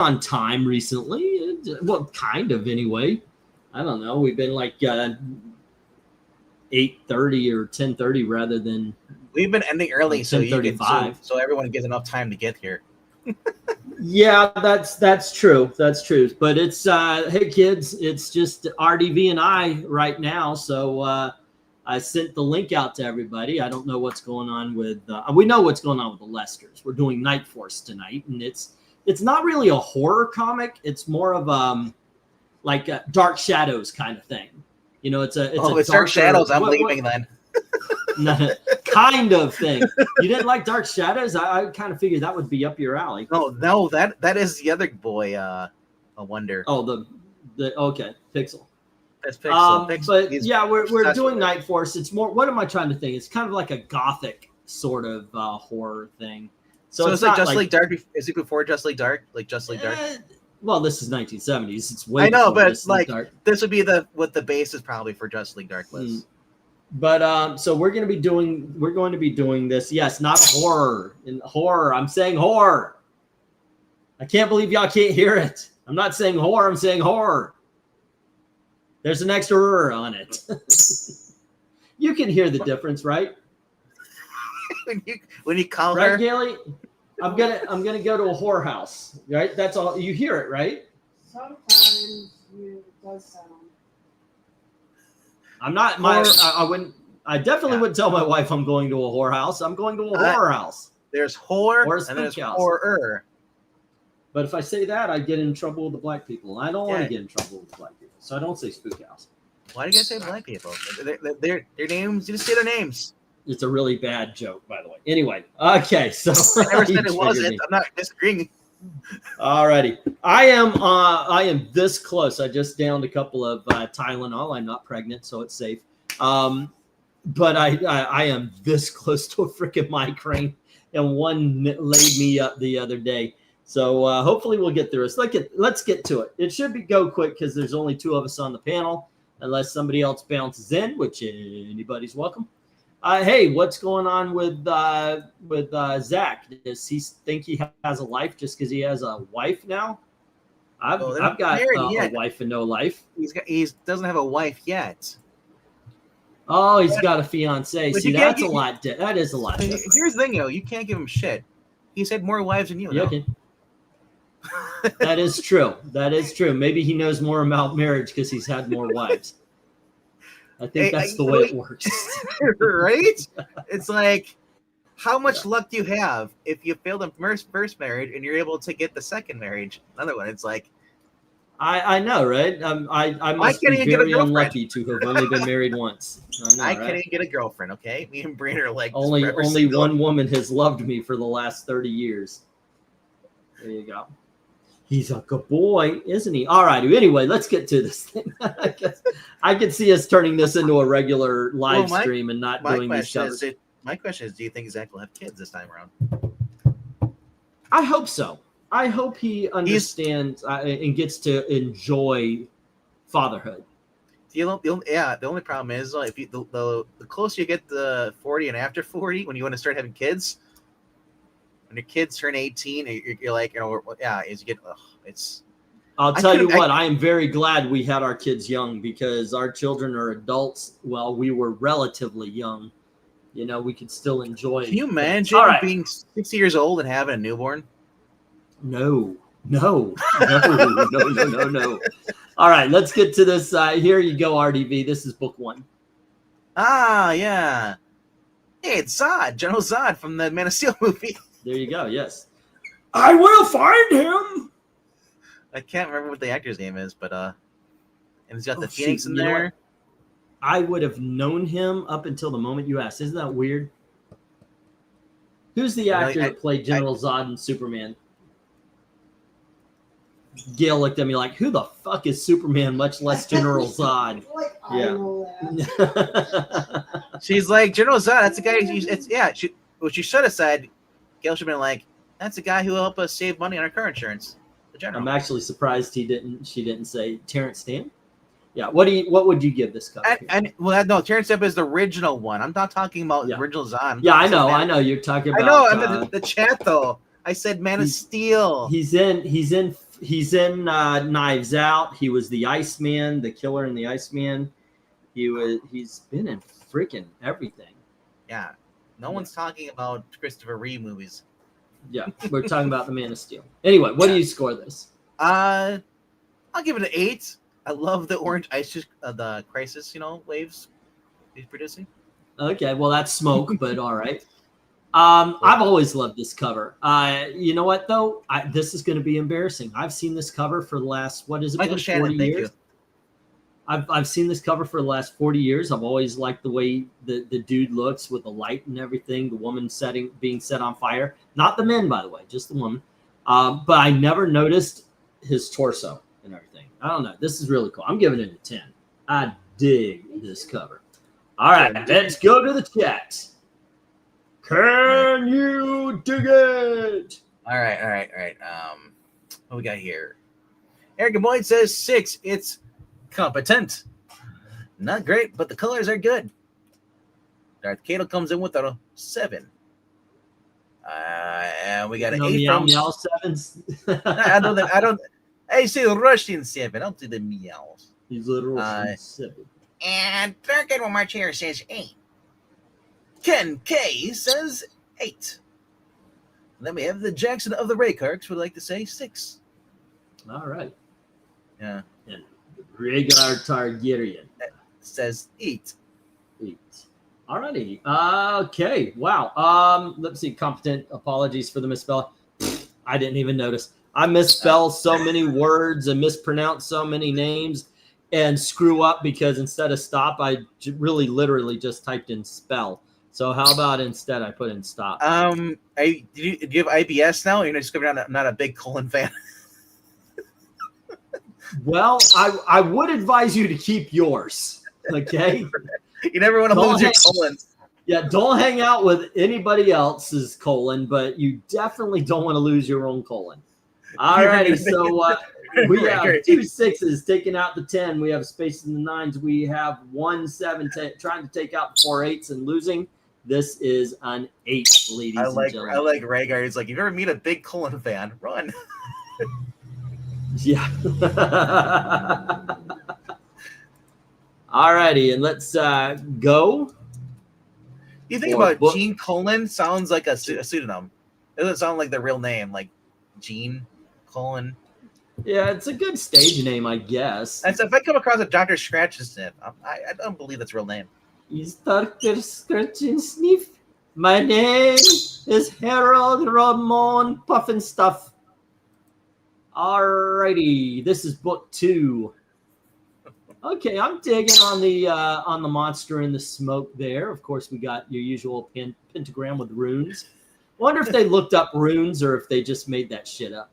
on time recently. Well, kind of anyway. I don't know. We've been like 8:30 or 10:30 rather than. We've been ending early, so so everyone gets enough time to get here. Yeah, that's true. That's true. But it's hey kids, it's just RDV and I right now. So I sent the link out to everybody. I don't know what's going on with. We know what's going on with the Lesters. We're doing Night Force tonight, and it's not really a horror comic. It's more of like a Dark Shadows kind of thing. You know, it's Dark Shadows. I'm leaving then. Kind of thing. You didn't like Dark Shadows? I kind of figured that would be up your alley. No, that is the other boy. I wonder. Oh, the okay, Pixel. That's Pixel. But yeah, we're doing Night Force. It's more. What am I trying to think? It's kind of like a gothic sort of horror thing. So it's like Just Like Dark. Is it before Just Like Dark? Like Just Like Dark? Well, this is 1970s. It's way. I know, but Just like Dark. This would be what the base is probably for Just Like Dark was. But so we're going to be doing this. Yes, not horror. In horror, I'm saying horror. I can't believe y'all can't hear it. I'm not saying horror. I'm saying horror. There's an extra "er" on it. You can hear the difference, right? when you call right, her, Gailey? I'm gonna go to a whorehouse. Right? That's all. You hear it, right? Sometimes it does sound. I'm not. I wouldn't. I definitely wouldn't tell my wife I'm going to a whorehouse. I'm going to a horror house. There's horror or and there's horror. But if I say that, I get in trouble with the black people. I don't want to get in trouble with the black people, so I don't say spook house. Why do you guys say black people? Their names. You just say their names. It's a really bad joke, by the way. Anyway, okay, so I never said it wasn't. I'm not disagreeing. Alrighty, I am this close. I just downed a couple of Tylenol. I'm not pregnant, so it's safe. But I am this close to a freaking migraine, and one laid me up the other day. So hopefully we'll get through it. Let's get to it. It should go quick because there's only two of us on the panel, unless somebody else bounces in, which anybody's welcome. Hey, what's going on with Zach? Does he think he has a life just because he has a wife now? I've got a wife and no life. He doesn't have a wife yet. Oh, he's got a fiance. See, that's a lot. That is a lot. Here's the thing, though. You can't give him shit. He's had more wives than you. Yeah, okay. That is true. That is true. Maybe he knows more about marriage because he's had more wives. I think that's the way it works. Right? It's like, how much luck do you have if you failed the first marriage and you're able to get the second marriage? Another one. It's like, I know, right? I must be very unlucky to have only been married once. I can't even get a girlfriend, okay? Me and Breen are like only one woman has loved me for the last 30 years. There you go. He's a good boy, isn't he? All right. Anyway, let's get to this thing. I can see us turning this into a regular live stream and not doing these shows. My question is, do you think Zach will have kids this time around? I hope so. I hope he understands and gets to enjoy fatherhood. The only problem is if you, the closer you get to 40 and after 40, when you want to start having kids, when your kids turn 18, you're like, as you get, it's. I'll tell you what, I am very glad we had our kids young because our children are adults while we were relatively young. You know, we could still enjoy. Can you imagine being 60 years old and having a newborn? No. All right, let's get to this. Here you go, RDV. This is book 1. Ah, yeah. Hey, it's Zod, General Zod from the Man of Steel movie. There you go. Yes. I will find him. I can't remember what the actor's name is, but and he's got the Phoenix in there. I would have known him up until the moment you asked. Isn't that weird? Who's the actor that played General Zod in Superman? Gail looked at me like, who the fuck is Superman, much less General Zod? I know that. She's like, General Zod, that's the guy. What she should have said, Gail should have been like, that's the guy who will help us save money on our car insurance. The general. I'm actually surprised she didn't say Terrence Stamp. Yeah, what would you give this cover? No, Terrence Stamp is the original one. I'm not talking about the original Zod. Yeah, I know. You're talking about. I know. I'm in the chat though. I said Man of Steel. He's in he's in Knives Out. He was the Iceman, the killer in the Iceman. He's been in freaking everything. Yeah. No one's talking about Christopher Reeve movies. Yeah, we're talking about the Man of Steel. Anyway, what do you score this? I'll give it an 8. I love the orange ice, the crisis, waves he's producing. Okay, well that's smoke, but all right. I've always loved this cover. You know what though? This is going to be embarrassing. I've seen this cover for the last Michael Shannon, 40 years. I've seen this cover for the last 40 years. I've always liked the way the dude looks with the light and everything. The woman being set on fire. Not the men, by the way, just the woman. But I never noticed his torso and everything. I don't know. This is really cool. I'm giving it a 10. I dig this cover. All right, let's go to the chat. Can you dig it? All right. What we got here? Eric Boyd says 6. It's competent. Not great, but the colors are good. Darth Cato comes in with a 7. And we got an 8 from meow sevens. I don't. I say Russian 7. I'll do the meows. He's literally 7. And Dark Edward March here says 8. Ken K says 8. And then we have the Jackson of the Raykarks would like to say 6. All right. Yeah. And Rhaegar Targaryen says 8. 8. All righty. Okay. Wow. Let's see. Competent. Apologies for the misspell. I didn't even notice. I misspell so many words and mispronounce so many names and screw up because instead of stop, I really literally just typed in spell. So how about instead I put in stop? Do you have IBS now? Or you're just not a big colon fan. Well, I would advise you to keep yours. Okay. You never want to lose your colon. Yeah, don't hang out with anybody else's colon, but you definitely don't want to lose your own colon. All righty, so we have 2 6s taking out the 10. We have space in the 9s. We have 1 7 trying to take out 4 8s and losing. This is an 8, ladies and gentlemen. I like Rhaegar. He's like, if you ever meet a big colon fan, run. Yeah. All righty, and let's go. You think about Gene Colan sounds like a pseudonym. It doesn't sound like the real name, like Gene Colan. Yeah, it's a good stage name, I guess. And so if I come across a Dr. Scratch and Sniff, I don't believe that's real name. Is Dr. Scratch and Sniff? My name is Harold Ramon Puffin Stuff. Alrighty, this is book 2. Okay, I'm digging on the monster in the smoke there. Of course, we got your usual pentagram with runes. Wonder if they looked up runes or if they just made that shit up.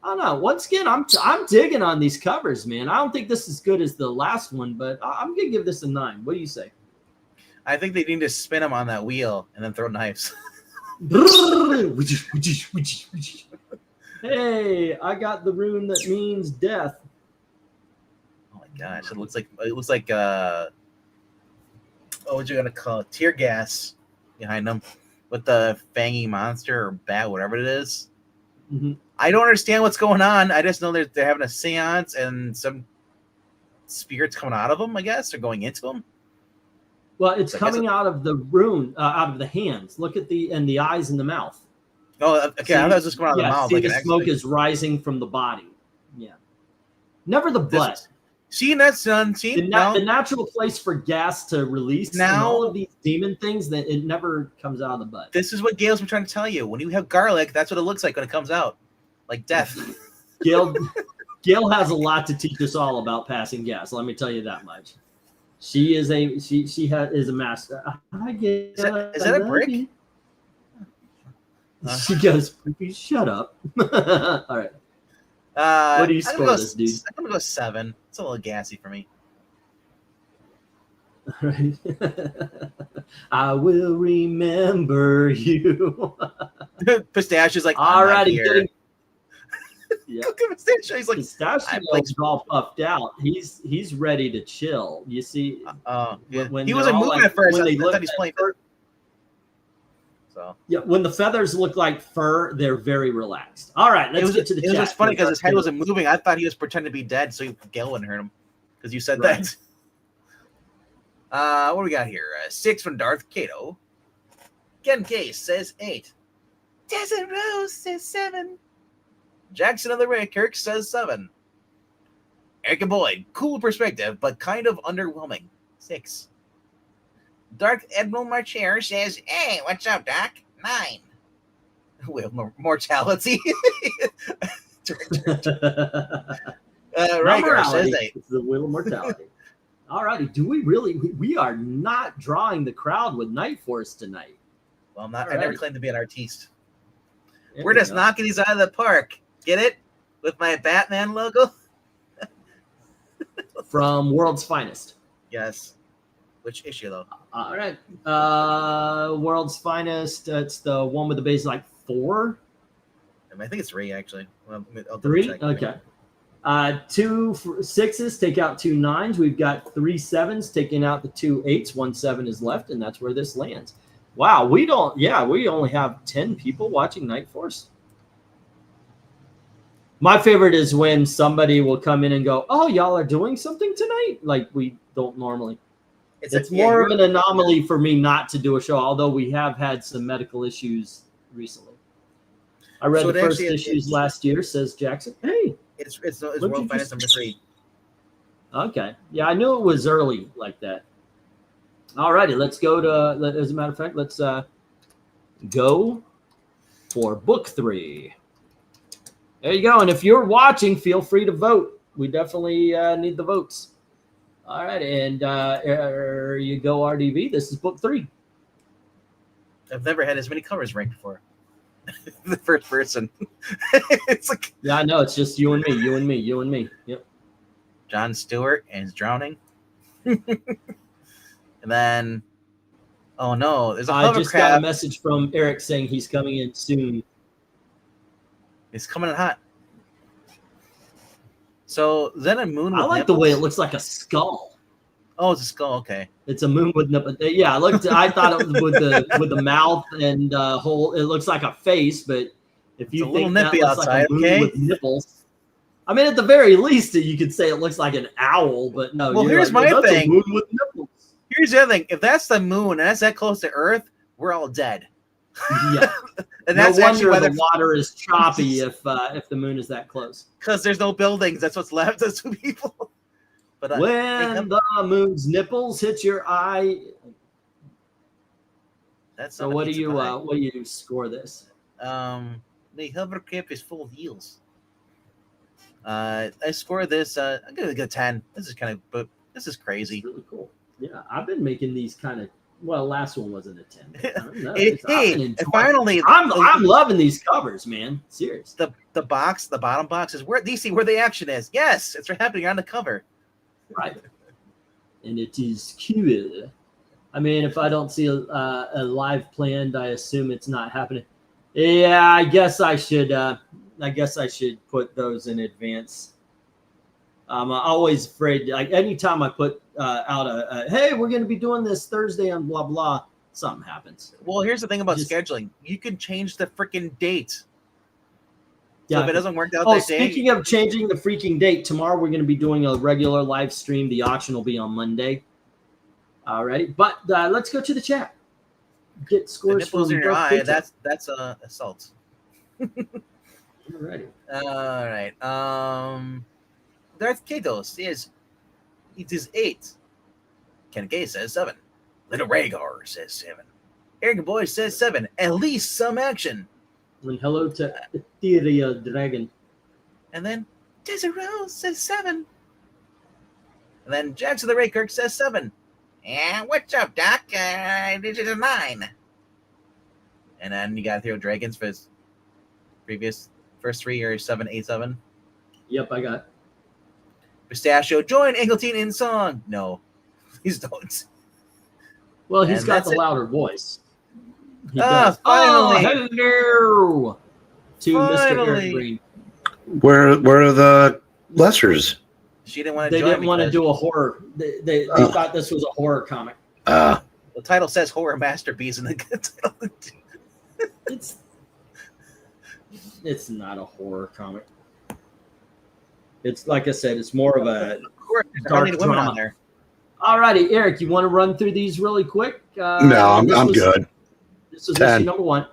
I don't know. Once again, I'm digging on these covers, man. I don't think this is as good as the last one, but I'm gonna give this a 9. What do you say? I think they need to spin them on that wheel and then throw knives. Hey, I got the rune that means death. Oh my gosh, it looks like what you gonna call it? Tear gas behind them with the fangy monster or bat, whatever it is. Mm-hmm. I don't understand what's going on. I just know they're having a seance and some spirits coming out of them. I guess they're going into them. Well, it's coming out of the rune, out of the hands. Look at the eyes and the mouth. Oh, okay. See, I thought it was just coming out of the mouth. See, like the smoke is rising from the body. Yeah. Never the butt. See, that's done. See, the natural place for gas to release now, all of these demon things, that it never comes out of the butt. This is what Gail's been trying to tell you. When you have garlic, that's what it looks like when it comes out, like death. Gail has a lot to teach us all about passing gas. Let me tell you that much. She is a master. I get. Is that a brick? She goes, shut up. All right. What do you score this, dude? I'm gonna go 7. It's a little gassy for me. All right. I will remember you. Pistachio's like, all right, yeah. Look at Pistachio. He's like, Pistachio's all puffed out. He's ready to chill. You see, yeah. He wasn't moving at first. I thought he's playing. So Yeah, when the feathers look like fur, they're very relaxed. All right, let's get to the It was chat. just funny because his head wasn't moving. I thought he was pretending to be dead, so Gail wouldn't hurt him. Because you said Right. that. What do we got here? 6 from Darth Kato. Ken Case says 8. Desert Rose says 7. Jackson of the Ray Kirk says 7. Erica Boyd, cool perspective, but kind of underwhelming. 6. Dark Admiral Marcher says, hey, what's up, Doc? 9. Well, mortality. Rygar says 8. It's the wheel of mortality. All righty. Do we really? We are not drawing the crowd with Night Force tonight. Well, I never claimed to be an artiste. There We're we just go. knocking these out of the park. Get it? With my Batman logo? From World's Finest. Yes. Which issue, though? All right. World's Finest. It's the one with the base like 4. I think it's 3, actually. Well, I'll 3? check. Okay. 2 6s, take out 2 9s. We've got 3 7s, taking out the 2 8s. 1 7 is left, and that's where this lands. Wow, we only have 10 people watching Night Force. My favorite is when somebody will come in and go, oh, y'all are doing something tonight? Like we don't normally. It's more of an anomaly for me not to do a show, although we have had some medical issues recently. I read the first issues last year, says Jackson. Hey. It's World Finest number 3. Okay. Yeah, I knew it was early like that. All righty, let's go to, as a matter of fact, let's go for book 3. There you go. And if you're watching, feel free to vote. We definitely need the votes. All right, and there you go, RDV. This is book 3. I've never had as many covers ranked before. The first person. It's like, yeah, I know. It's just you and me, you and me, you and me. Yep. John Stewart and his drowning. And then, oh no, there's a hovercraft. I just got a message from Eric saying he's coming in soon. It's coming in hot. So is that a moon? With I like nipples? the way it looks like a skull. Oh, it's a skull. Okay. It's a moon with nipples. Yeah, I thought it was with the mouth and whole. It looks like a face, but if you think that looks outside, like a moon with nipples, I mean, at the very least, you could say it looks like an owl. But no. Well, here's my that's thing. A moon with nipples. Here's the other thing. If that's the moon and that's that close to Earth, we're all dead. Yeah. And no that's wonder why the water is choppy if the moon is that close. Because there's no buildings. That's what's left. That's two people. But when the moon's nipples hit your eye. That's so. What do you score this? The hovercraft is full of heels. I score this. I'm gonna go 10. This is this is crazy. It's really cool. Yeah, I've been making these kind of. Well, last one wasn't a 10. Finally, I'm loving these covers, man. Serious. The bottom box is where DC where the action is. Yes, it's happening on the cover. Right. And it is cool. I mean, if I don't see a live planned, I assume it's not happening. Yeah, I guess I should put those in advance. I'm always afraid. Like anytime I put out a hey, we're going to be doing this Thursday on blah blah, something happens. Well, here's the thing about scheduling: you can change the freaking date. So yeah, if it doesn't work out that day. Speaking of changing the freaking date, tomorrow we're going to be doing a regular live stream. The auction will be on Monday. All right, but let's go to the chat. Get scores. The nipples in your eye. That's assault. Alrighty. All right. Darth Kato says it is 8. Ken Gay says 7. Little Rhaegar says 7. Eric Boy says 7. At least some action. And hello to Etheria Dragon. And then Desert Rose says 7. And then Jackson the Raykirk says 7. Yeah, what's up, Doc? This is a 9. And then you got Theo Dragons for his first 3 or 7, 8, 7. Yep, I got. Pistachio, join Engeltine in song. No, please don't. Well, he's got the louder voice. He does. Finally. Oh, hello to Mr. Eric Green. Where are the lessers? She didn't want to. They didn't want to do a horror. They thought this was a horror comic. The title says horror masterpiece in the title. It's not a horror comic. It's like I said, it's more of a Of course, there's dark hardly women drama. on there. Alrighty, Eric, you want to run through these really quick? No, I'm good. This was 10. issue number 1.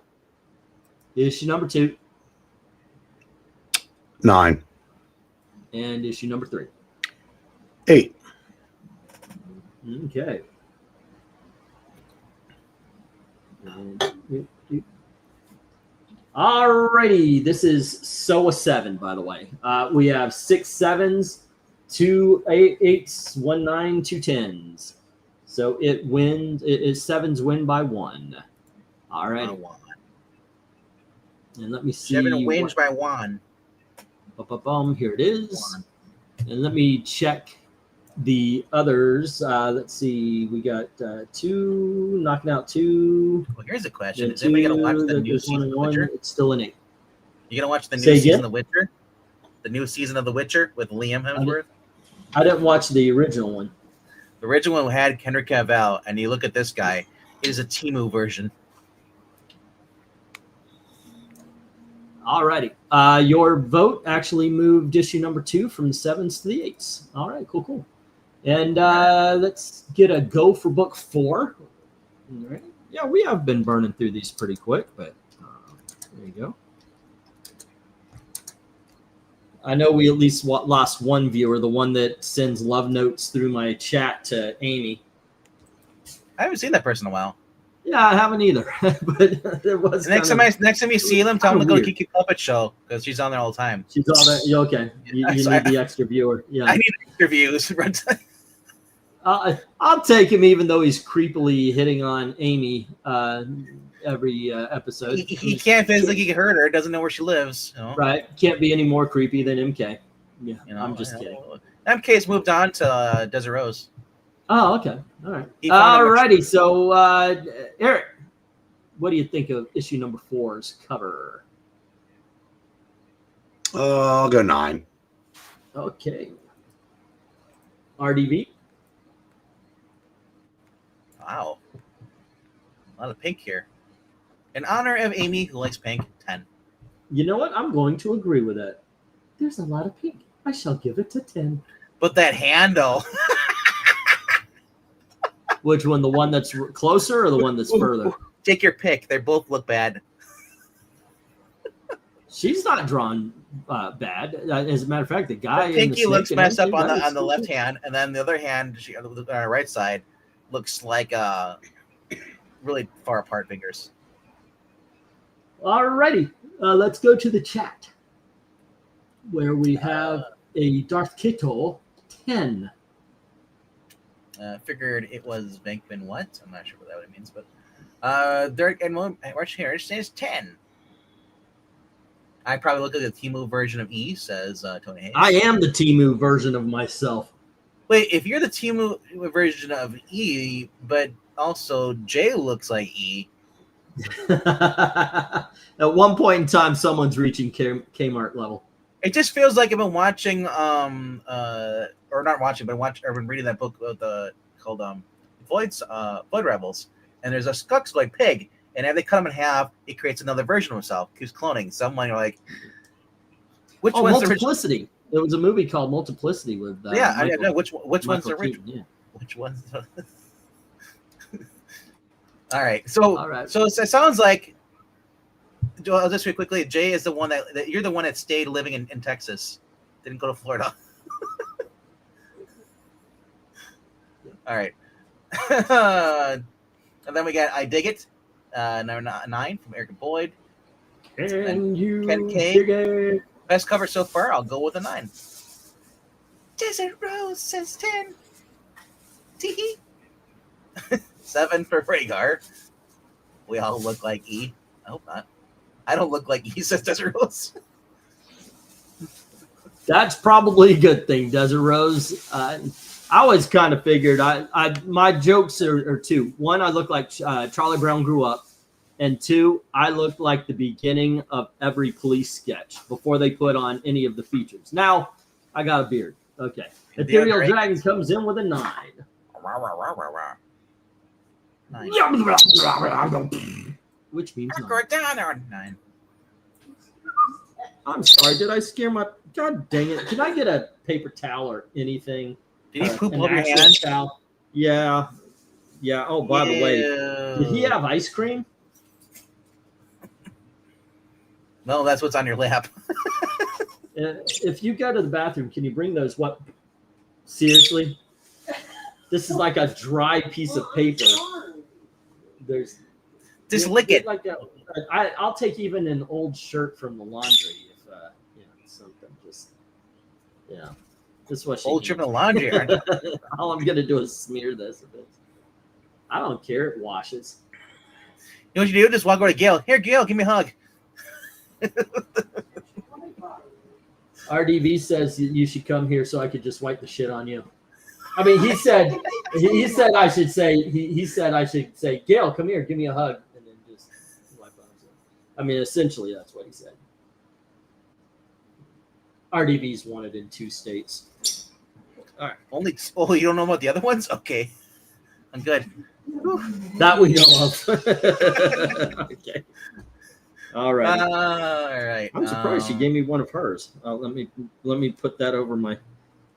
Issue number 2. 9. And issue number 3. 8. Okay. Alrighty, this is SOA 7, by the way. We have 6 7s, 2 8s, 1 9, 2 10s. So it is 7s win by 1. Alrighty. And let me see. 7 wins by 1. Here it is. And let me check the others. Let's see. We got 2, knocking out 2. Well, here's a question: is anybody gonna watch the new season of The Witcher? It's still an 8. You gonna watch the new Say season again? of The Witcher? The new season of The Witcher with Liam Hemsworth. I didn't watch the original one. The original one had Henry Cavill, and you look at this guy. It is a Temu version. Alrighty. Your vote actually moved issue number 2 from the 7s to the 8s. All right, cool. And let's get a go for book 4. All right. Yeah, we have been burning through these pretty quick, but there you go. I know we at least lost one viewer, the one that sends love notes through my chat to Amy. I haven't seen that person in a while. Yeah, I haven't either. But there was Next time you see them, tell them to go to Kiki Puppet Show because she's on there all the time. She's on there. Yeah, okay. You need the extra viewer. Yeah. I need interviews. I'll take him, even though he's creepily hitting on Amy every episode. He can't physically hurt her. Doesn't know where she lives. You know? Right. Can't be any more creepy than MK. Yeah, You know, I'm just kidding. MK's moved on to Desert Rose. Oh, okay. All right. He found Alrighty. So, Eric, what do you think of issue number 4's cover? I'll go 9. Okay. RDV? Wow. A lot of pink here. In honor of Amy, who likes pink, 10. You know what? I'm going to agree with that. There's a lot of pink. I shall give it to 10. But that handle. Which one? The one that's closer or the one that's further? Take your pick. They both look bad. She's not drawn bad. As a matter of fact, the guy in the Pinky looks snake messed up and everything, on the left hand, and then the other hand, on her right side, looks like really far apart fingers. Alrighty, let's go to the chat where we have a Darth Kittle 10. Figured it was Venkman what? I'm not sure what that means, but Derek and March here says 10. I probably look at the Temu version of E, says Tony Hayes. I am the Temu version of myself. Wait, if you're the Temu version of E, but also J looks like E. At one point in time, someone's reaching Kmart level. It just feels like I've been watching, or not watching, but I've been reading that book called Void Rebels, and there's a Skuxloid pig, and if they cut him in half, he creates another version of himself. Keeps cloning. Someone you're like, which one's the original? Multiplicity. There was a movie called Multiplicity with I know which one's the original. Yeah. Which one's the... All right. So it sounds like, I'll just read quickly. Jay is the one that you're the one that stayed living in Texas, didn't go to Florida. All right. And then we got I Dig It, number 9 from Eric Boyd. Can you Ken K. dig it? Best cover so far. I'll go with a 9. Desert Rose says 10. Tee 7 for Rhaegar. We all look like E. I hope not. I don't look like E, says Desert Rose. That's probably a good thing, Desert Rose. I always kind of figured my jokes are 2. 1, I look like Charlie Brown grew up, and 2, I look like the beginning of every police sketch before they put on any of the features. Now I got a beard. Okay, Ethereal Dragon comes in with a 9. 9. which means I'll 9. go down on 9. I'm sorry. Did I scare my? God dang it! Can I get a paper towel or anything? Did he poop An over your actual hand? towel? Yeah. Yeah. Oh, by the way, did he Ew. have ice cream? No, that's what's on your lap. If you go to the bathroom, can you bring those? What? Seriously? This is like a dry piece of paper. There's Just lick it. Like I'll take even an old shirt from the laundry if something. Just this is what she Old needs. trip in the laundry. Aren't you? All I'm gonna do is smear this a bit. I don't care. It washes. You know what you do? Just walk over to Gail. Here, Gail, give me a hug. RDV says you should come here so I could just wipe the shit on you. I mean, he said I should say he said I should say, Gail, come here, give me a hug, and then just wipe on himself. I mean, essentially that's what he said. RDV's wanted in 2 states. All right. Only. Oh, you don't know about the other ones? Okay, I'm good. That we know of. Okay. All right. All right. I'm surprised she gave me one of hers. Let me put that over my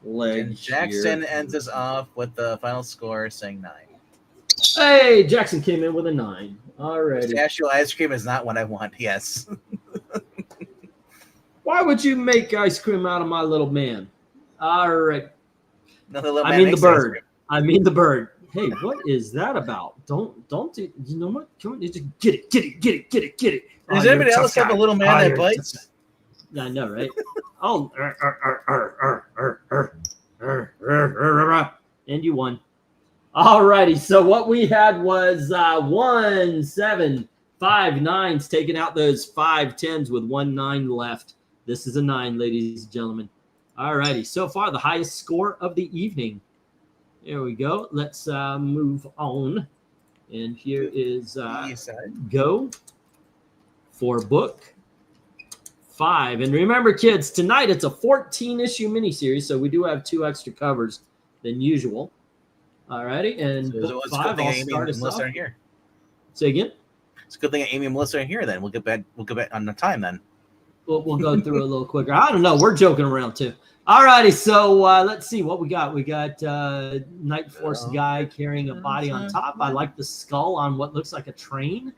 leg. And Jackson here. ends us off with the final score saying 9. Hey, Jackson came in with a 9. All right. Pistachio ice cream is not what I want. Yes. Why would you make ice cream out of my little man? All right. Another little I man mean the makes ice bird. cream. I mean the bird. Hey, what is that about? Don't do. You know what? Come on, just get it. Does anybody else have a little man that bites? Yeah, I know, right? Oh, and you won. All righty. So what we had was 1, 7, 5 9s, taking out those 5 10s with 1 9 left. This is a 9, ladies and gentlemen. All righty. So far, the highest score of the evening. There we go. Let's move on. And here is go for book 5. And remember, kids, tonight it's a 14-issue miniseries, so we do have 2 extra covers than usual. All righty. And So book it's a 5, good thing I'll Amy start and us Melissa off. are here. Say again? It's a good thing Amy and Melissa are here then. We'll get back on the time then. We'll go through a little quicker. I don't know. We're joking around too. All righty. So let's see what we got. We got Night Force guy carrying a body on top. I like the skull on what looks like a train.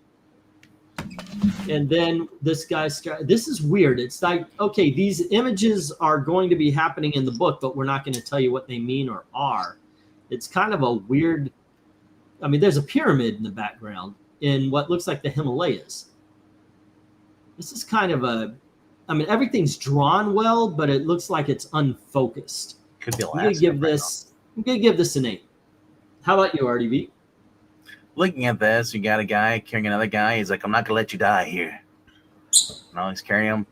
And then this guy's. This is weird. It's like, okay, these images are going to be happening in the book, but we're not going to tell you what they mean or are. It's kind of a weird. I mean, there's a pyramid in the background in what looks like the Himalayas. This is kind of a. I mean, everything's drawn well, but it looks like it's unfocused. Could be I'm gonna give this an 8. How about you, RDV? Looking at this, you got a guy carrying another guy. He's like, I'm not gonna let you die here. No, he's carrying him.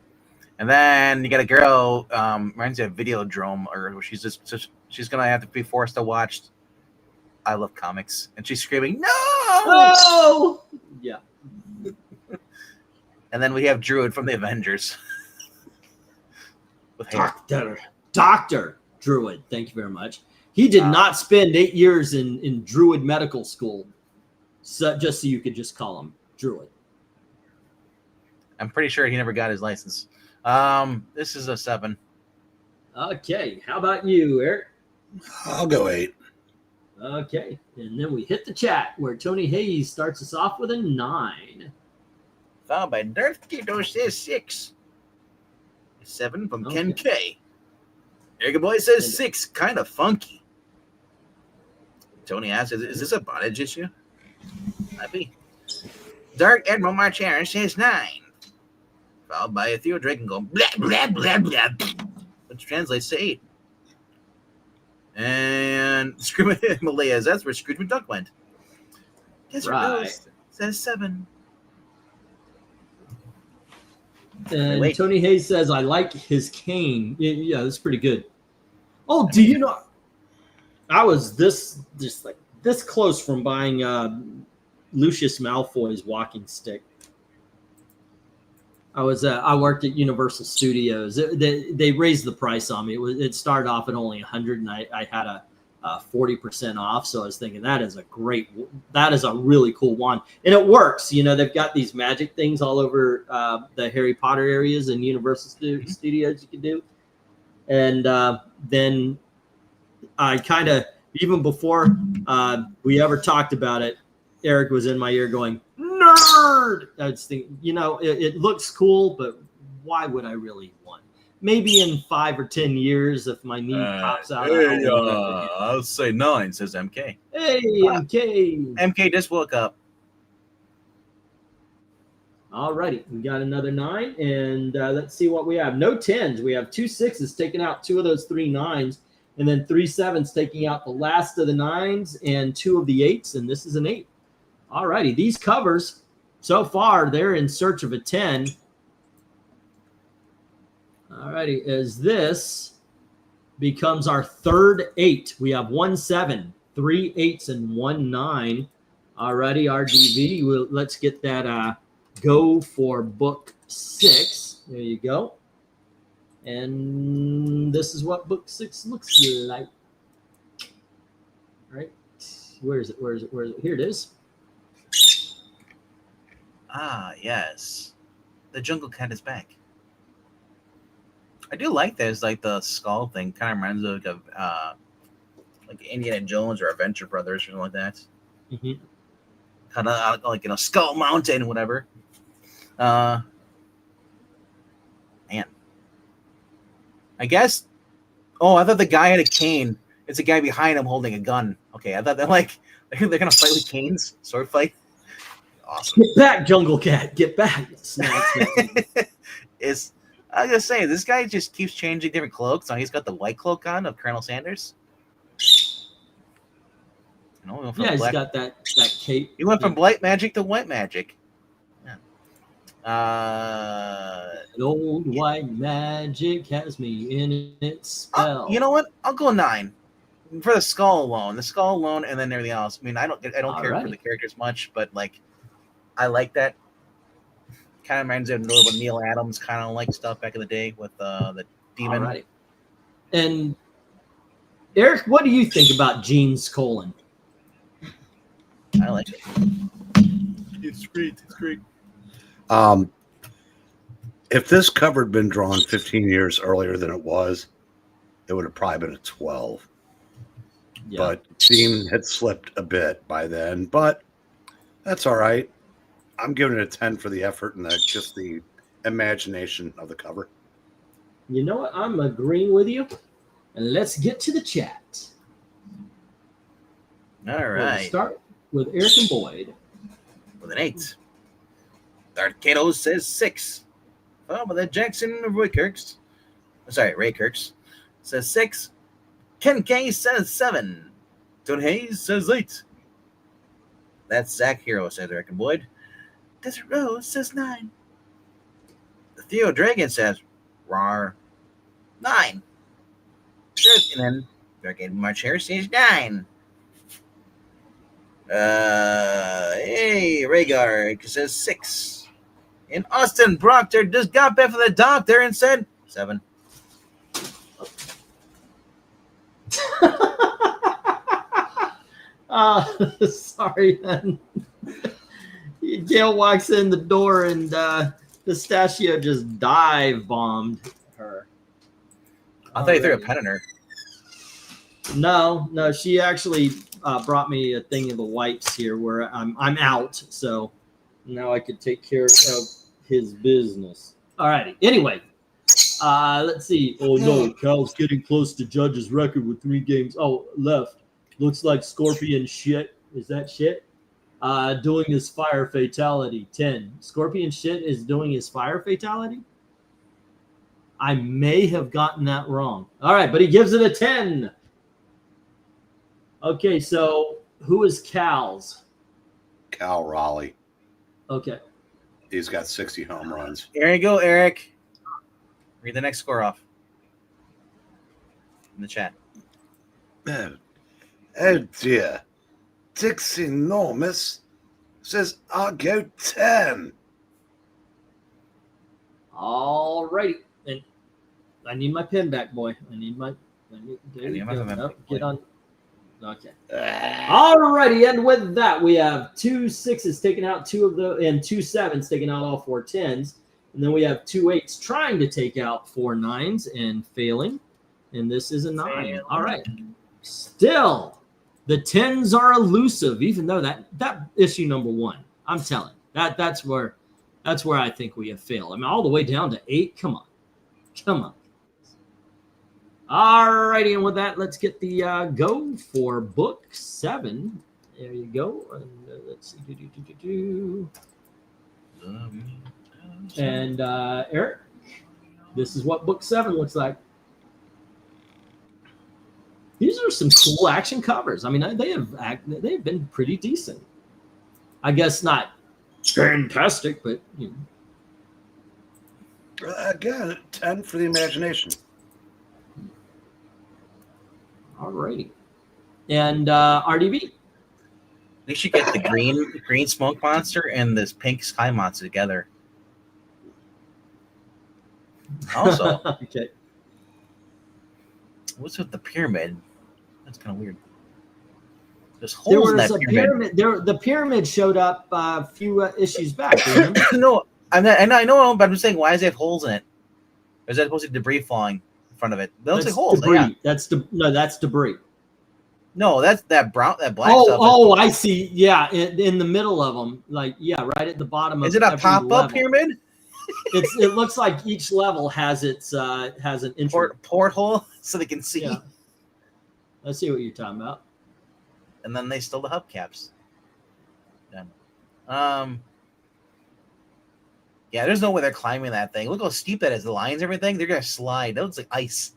And then you got a girl, reminds me of Videodrome, or she's gonna have to be forced to watch I Love Comics, and she's screaming, "No!" Oh, yeah. And then we have Druid from the Avengers. With hair. Doctor Druid. Thank you very much. He did not spend 8 years in Druid medical school, just so you could just call him Druid. I'm pretty sure he never got his license. This is a 7. Okay, how about you, Eric? I'll go 8. Okay, and then we hit the chat where Tony Hayes starts us off with a 9. Found by Vertigo says 6. 7 from Ken K. Eric Boy says 6. Kind of funky. Tony asks, is this a bondage issue? Might be. Dark Admiral March Aaron says 9. Followed by a Theo Dragon going blah, blah, blah, blah, which translates to 8. And Screaming Himalayas, that's where Scrooge McDuck went. Desert Rose says 7. And Tony Hayes says, I like his cane. Yeah, that's pretty good. Oh, do you know? I was this close from buying Lucius Malfoy's walking stick. I worked at Universal Studios. They raised the price on me. It started off at only $100, and I had 40% off. So I was thinking that is a really cool wand, and it works. They've got these magic things all over the Harry Potter areas and Universal Studios you can do. And then I kind of, even before we ever talked about it, Eric was in my ear going, nerd. I was thinking, it looks cool, but why would I really want? Maybe in 5 or 10 years, if my knee pops out. I'll say 9, says MK. Hey, MK. MK just woke up. All righty. We got another 9, and let's see what we have. No 10s. We have 2 6s taking out 2 of those 3 9s, and then 3 7s taking out the last of the 9s and 2 of the 8s, and this is an 8. All righty. These covers, so far, they're in search of a 10. All righty, as this becomes our third 8. We have 1 7, 3 8s, and 1 9. All righty, RGV. Let's get that go for book 6. There you go. And this is what book 6 looks like. All right. Where is it? Here it is. Ah, yes. The Jungle Cat is back. I do like this, like the skull thing. Kind of reminds me of like Indiana Jones or Adventure Brothers or something like that. Mm-hmm. Kind of like Skull Mountain, whatever. Man, I guess. Oh, I thought the guy had a cane. It's a guy behind him holding a gun. Okay, I thought they're gonna fight with canes, sword fight. Awesome. Get back, Jungle Cat. Get back. I was gonna say, this guy just keeps changing different cloaks. Now he's got the white cloak on of Colonel Sanders. He's got that cape. He went from black magic to white magic. Yeah. An old white magic has me in its spell. You know what? I'll go 9 for the skull alone. The skull alone, and then everything else. I mean, I don't care for the characters much, but I like that. Kind of reminds me of a little bit Neil Adams kind of like stuff back in the day with the demon. All right. And Eric, what do you think about Gene's colon? I like it. It's great. If this cover had been drawn 15 years earlier than it was, it would have probably been a 12. Yeah. But theme had slipped a bit by then, but that's all right. I'm giving it a 10 for the effort and just the imagination of the cover. You know what? I'm agreeing with you. And let's get to the chat. All right. We'll start with Eric and Boyd. With an 8. Darkato says 6. Oh, but then Jackson Ray Kirks says 6. Ken K says 7. Tony Hayes says 8. That's Zach Hero, says Eric and Boyd. Desert Rose says 9. Theo Dragon says, rawr, 9. And then Dark March here says 9. Hey, Rhaegar says 6. And Austin Proctor just got back from the doctor and said 7. Sorry, man. Gail walks in the door and Pistachio just dive bombed her. I thought you threw a pen in her. No, she actually brought me a thing of the wipes here where I'm out, so now I could take care of his business. All righty. Anyway, let's see. Oh no, Cal's getting close to Judge's record with 3 games. Oh, left. Looks like Scorpion shit. Is that shit? Doing his fire fatality. 10. Scorpion shit is doing his fire fatality? I may have gotten that wrong. All right, but he gives it a 10. Okay, so who is Cal's? Cal Raleigh. Okay. He's got 60 home runs. There you go, Eric. Read the next score off in the chat. Oh dear. Dixie Normus says, I'll go 10. All righty. And I need my pen back, boy. There you go. Get on. Okay. Alrighty, and with that, we have 2 6s taking out 2 of the, and 2 7s taking out all 4 10s. And then we have 2 8s trying to take out 4 9s and failing. And this is a 9. Failing. All right. Still, the 10s are elusive, even though that issue number 1. I'm telling that's where I think we have failed. I mean, all the way down to 8. Come on. All righty, and with that, let's get the go for book 7. There you go. And let's see. And Eric, this is what book 7 looks like. These are some cool action covers. I mean, they've been pretty decent. I guess not fantastic, but you know. Again, 10 for the imagination. All righty. And RDB. They should get the green smoke monster and this pink sky monster together. Also, okay. What's with the pyramid? That's kind of weird. There's There holes in was that a pyramid. The pyramid showed up a few issues back. Remember? No, I know, but I'm just saying, why does it have holes in it? Or is that supposed to be debris falling in front of it? Those are holes. Debris. Yeah. That's debris. No, that's that black stuff. Oh, I see. Yeah, in the middle of them, like right at the bottom of. Is it a every pop-up level. pyramid? It looks like each level has its has an entry. Porthole so they can see. Yeah. I see what you're talking about. And then they stole the hubcaps. Yeah. Yeah, there's no way they're climbing that thing. Look how steep that is. The lines, everything. They're gonna slide. That looks like ice.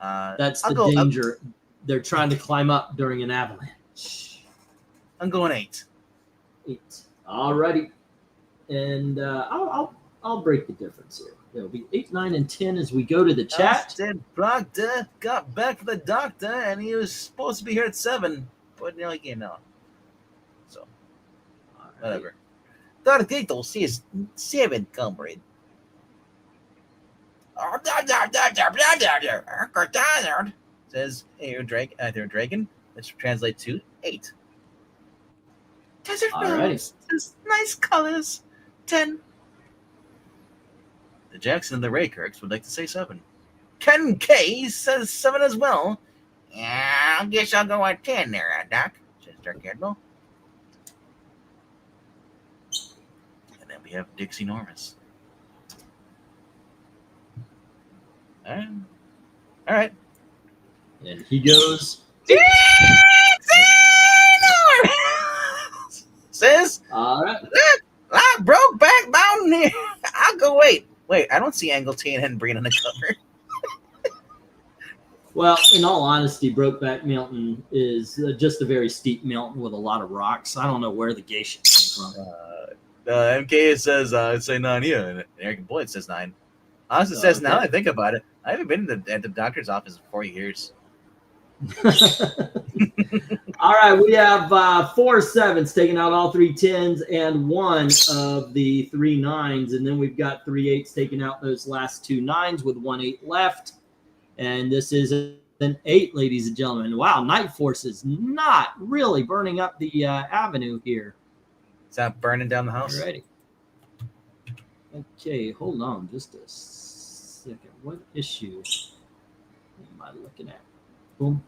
That's the danger. They're trying to climb up during an avalanche. I'm going 8. 8. Alrighty. And I'll break the difference here. It'll be 8, 9, and 10 as we go to the chat. Austin Proctor got back from the doctor, and he was supposed to be here at 7, but now he came out. So, whatever. Vertigo says 7, comrade. Says Dragon, which translates to 8. Desert Rose says nice colors. 10. The Jackson and the Raykirks would like to say 7. Ken K says 7 as well. Yeah, I guess I'll go at 10 there, Doc, says Dark Admiral. And then we have Dixie Normus. All right. And he goes. Dixie Normus says, All right. I broke back mountain here. I'll go wait, I don't see Angleton and Breen on the cover. Well, in all honesty, Brokeback Mountain is just a very steep mountain with a lot of rocks. I don't know where the geisha came from. MK says, I'd say 9 here, and Eric Boyd says 9. Honestly says, now I think about it, I haven't been at the doctor's office in 4 years. All right, we have 4 7s taking out all 3 10s and 1 of the 3 9s, and then we've got 3 8s taking out those last 2 9s with 1 8 left. And this is an 8, ladies and gentlemen. Wow, Night Force is not really burning up the avenue here. Is that burning down the house? Alrighty. Okay, hold on just a second. What issue am I looking at? Boom.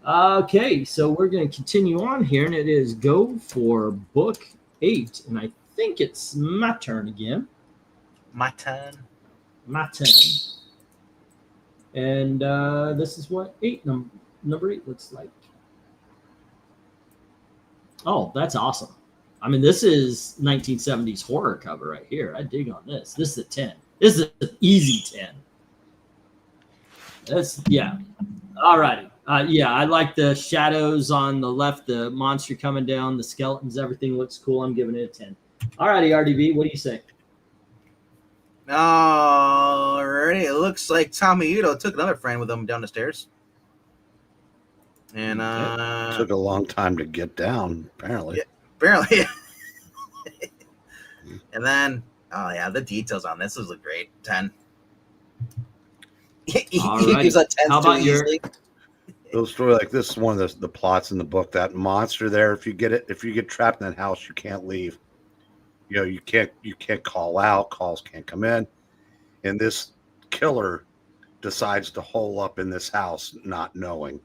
Okay, so we're going to continue on here, and it is go for book 8. And I think it's my turn again. My turn. And this is what number 8 looks like. Oh, that's awesome. I mean, this is 1970s horror cover right here. I dig on this. This is a 10. This is an easy 10. Yeah. All righty. Yeah, I like the shadows on the left, the monster coming down, the skeletons, everything looks cool. I'm giving it a 10. All righty, RDB, what do you say? Alrighty, it looks like Tommy Udo took another friend with him down the stairs. And took a long time to get down, apparently. Yeah, apparently. And then, the details on this look great. 10. He All right. gives a 10 How about your? Little story like this is one of the plots in the book. That monster there, if you get trapped in that house, you can't leave. You can't call out, calls can't come in. And this killer decides to hole up in this house not knowing.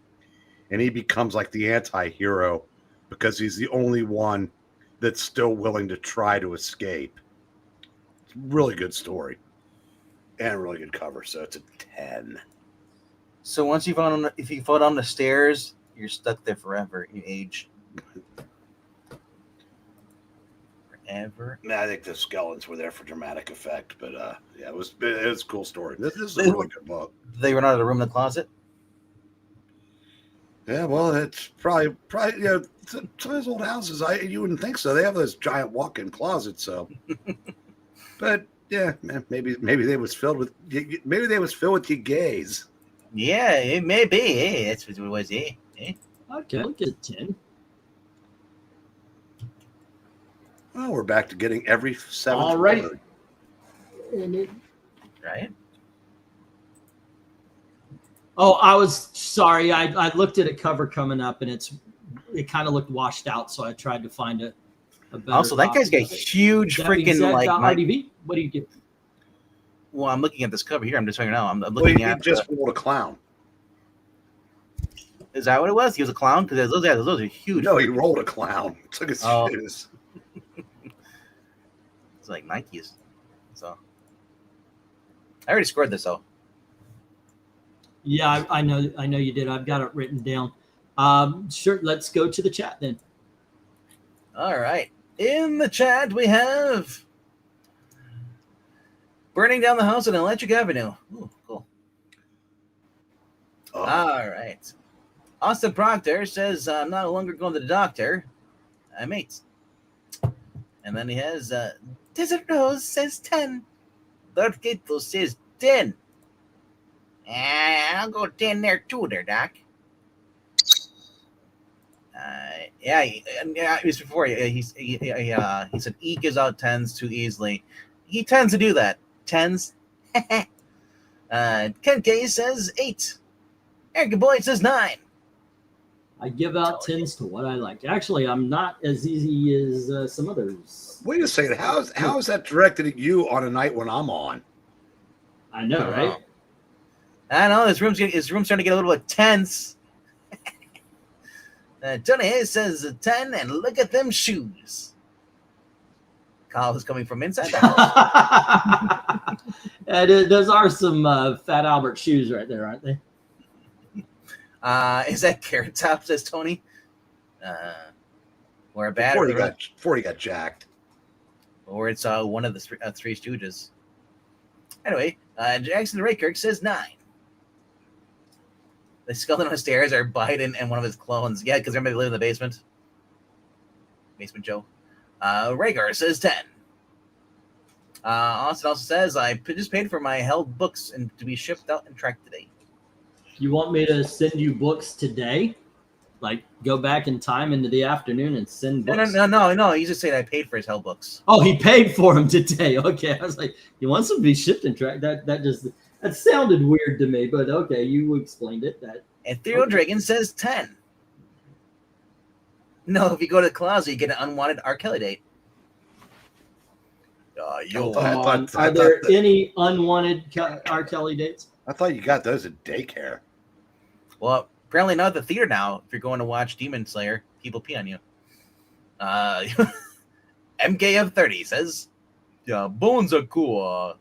And he becomes like the anti-hero because he's the only one that's still willing to try to escape. It's a really good story. And a really good cover, so it's a 10. So once if you fall down the stairs, you're stuck there forever. You age. Forever. I think the skeletons were there for dramatic effect, but yeah, it was a cool story. This is a really good book. They run out of the room in the closet. Yeah, well, it's probably some of those old houses. You wouldn't think so. They have those giant walk-in closets, so. But yeah, maybe they was filled with you gays. Yeah, it may be. Hey, that's what it was. Hey. Okay, look at 10. Well, we're back to getting every 7th All right. word. And it, Right. oh, I was sorry. I looked at a cover coming up, and it kind of looked washed out. So I tried to find a better. Also, that guy's got huge freaking like. RDV. What do you get? Well, I'm looking at this cover here. I'm just showing you now. I'm Well, looking he at. just rolled a clown. Is that what it was? He was a clown because those are huge. No, he rolled a clown. Took his shoes. It's like Nikes. So I already scored this though. Yeah, I know you did. I've got it written down. Sure. Let's go to the chat then. All right. In the chat we have burning down the house on Electric Avenue. Ooh, cool. Oh. All right. Austin Proctor says, I'm no longer going to the doctor. I'm 8. And then he has Desert Rose says 10. Darth Gateful says 10. I'll go 10 there too, there, Doc. Yeah, it was before. He said E gives out 10s too easily. He tends to do that. 10s. Ken K says 8. Eric Boyd says 9. I give out 10s to what I like. Actually, I'm not as easy as some others. Wait a second. How is that directed at you on a night when I'm on? I know, right? I know his room's starting to get a little bit tense. Tony Hayes says 10, and look at them shoes. Kyle is coming from inside the house. Those are some Fat Albert shoes right there, aren't they? Is that Carrot Top? Says Tony. Or a bad Before he got jacked. Or it's one of the Three Stooges. Anyway, Jackson Raykirk says 9. The skeleton on the stairs are Biden and one of his clones. Yeah, because remember they live in the basement. Basement Joe. Rhaegar says 10. Austin also says, I just paid for my held books and to be shipped out and tracked today. You want me to send you books today? Like, go back in time into the afternoon and send books? No. He's just saying I paid for his held books. Oh, he paid for them today. Okay. I was like, you want some to be shipped and tracked? That sounded weird to me, but okay, you explained it. And Theo Dragon says 10. No, if you go to the closet, you get an unwanted R. Kelly date. Are there any unwanted R. Kelly dates? I thought you got those at daycare. Well, apparently not at the theater now. If you're going to watch Demon Slayer, people pee on you. MKF30 says, yeah, bones are cool.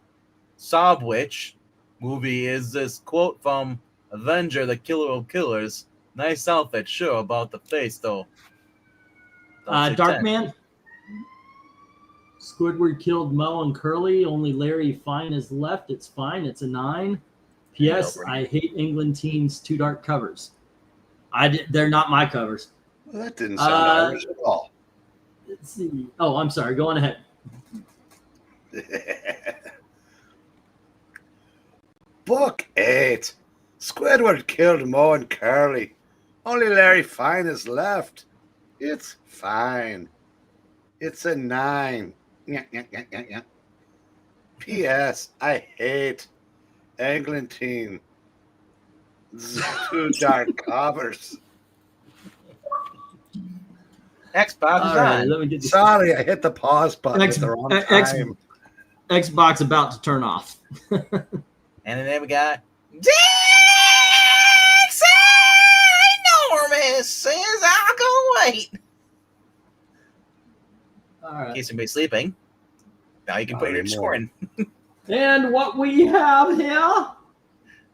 Sob Witch movie is this quote from Avenger, the Killer of Killers. Nice outfit, sure, about the face, though. Darkman. Squidward killed Mo and Curly. Only Larry Fine is left. It's fine. It's a 9. P.S. I hate England teams' too dark covers. They're not my covers. Well, that didn't sound Irish at all. Let's see. Oh, I'm sorry. Go on ahead. Book 8. Squidward killed Mo and Curly. Only Larry Fine is left. It's fine. It's a 9. Yeah. P.S. I hate England team. Two dark covers. Xbox is All right, on. let me get this. Sorry, I hit the pause button X- at the wrong X- time. Xbox about to turn off. And then we got Dixie Enormous says I'll go wait. All In right. case anybody's sleeping. Now you can put Not your score anymore. in. And what we have here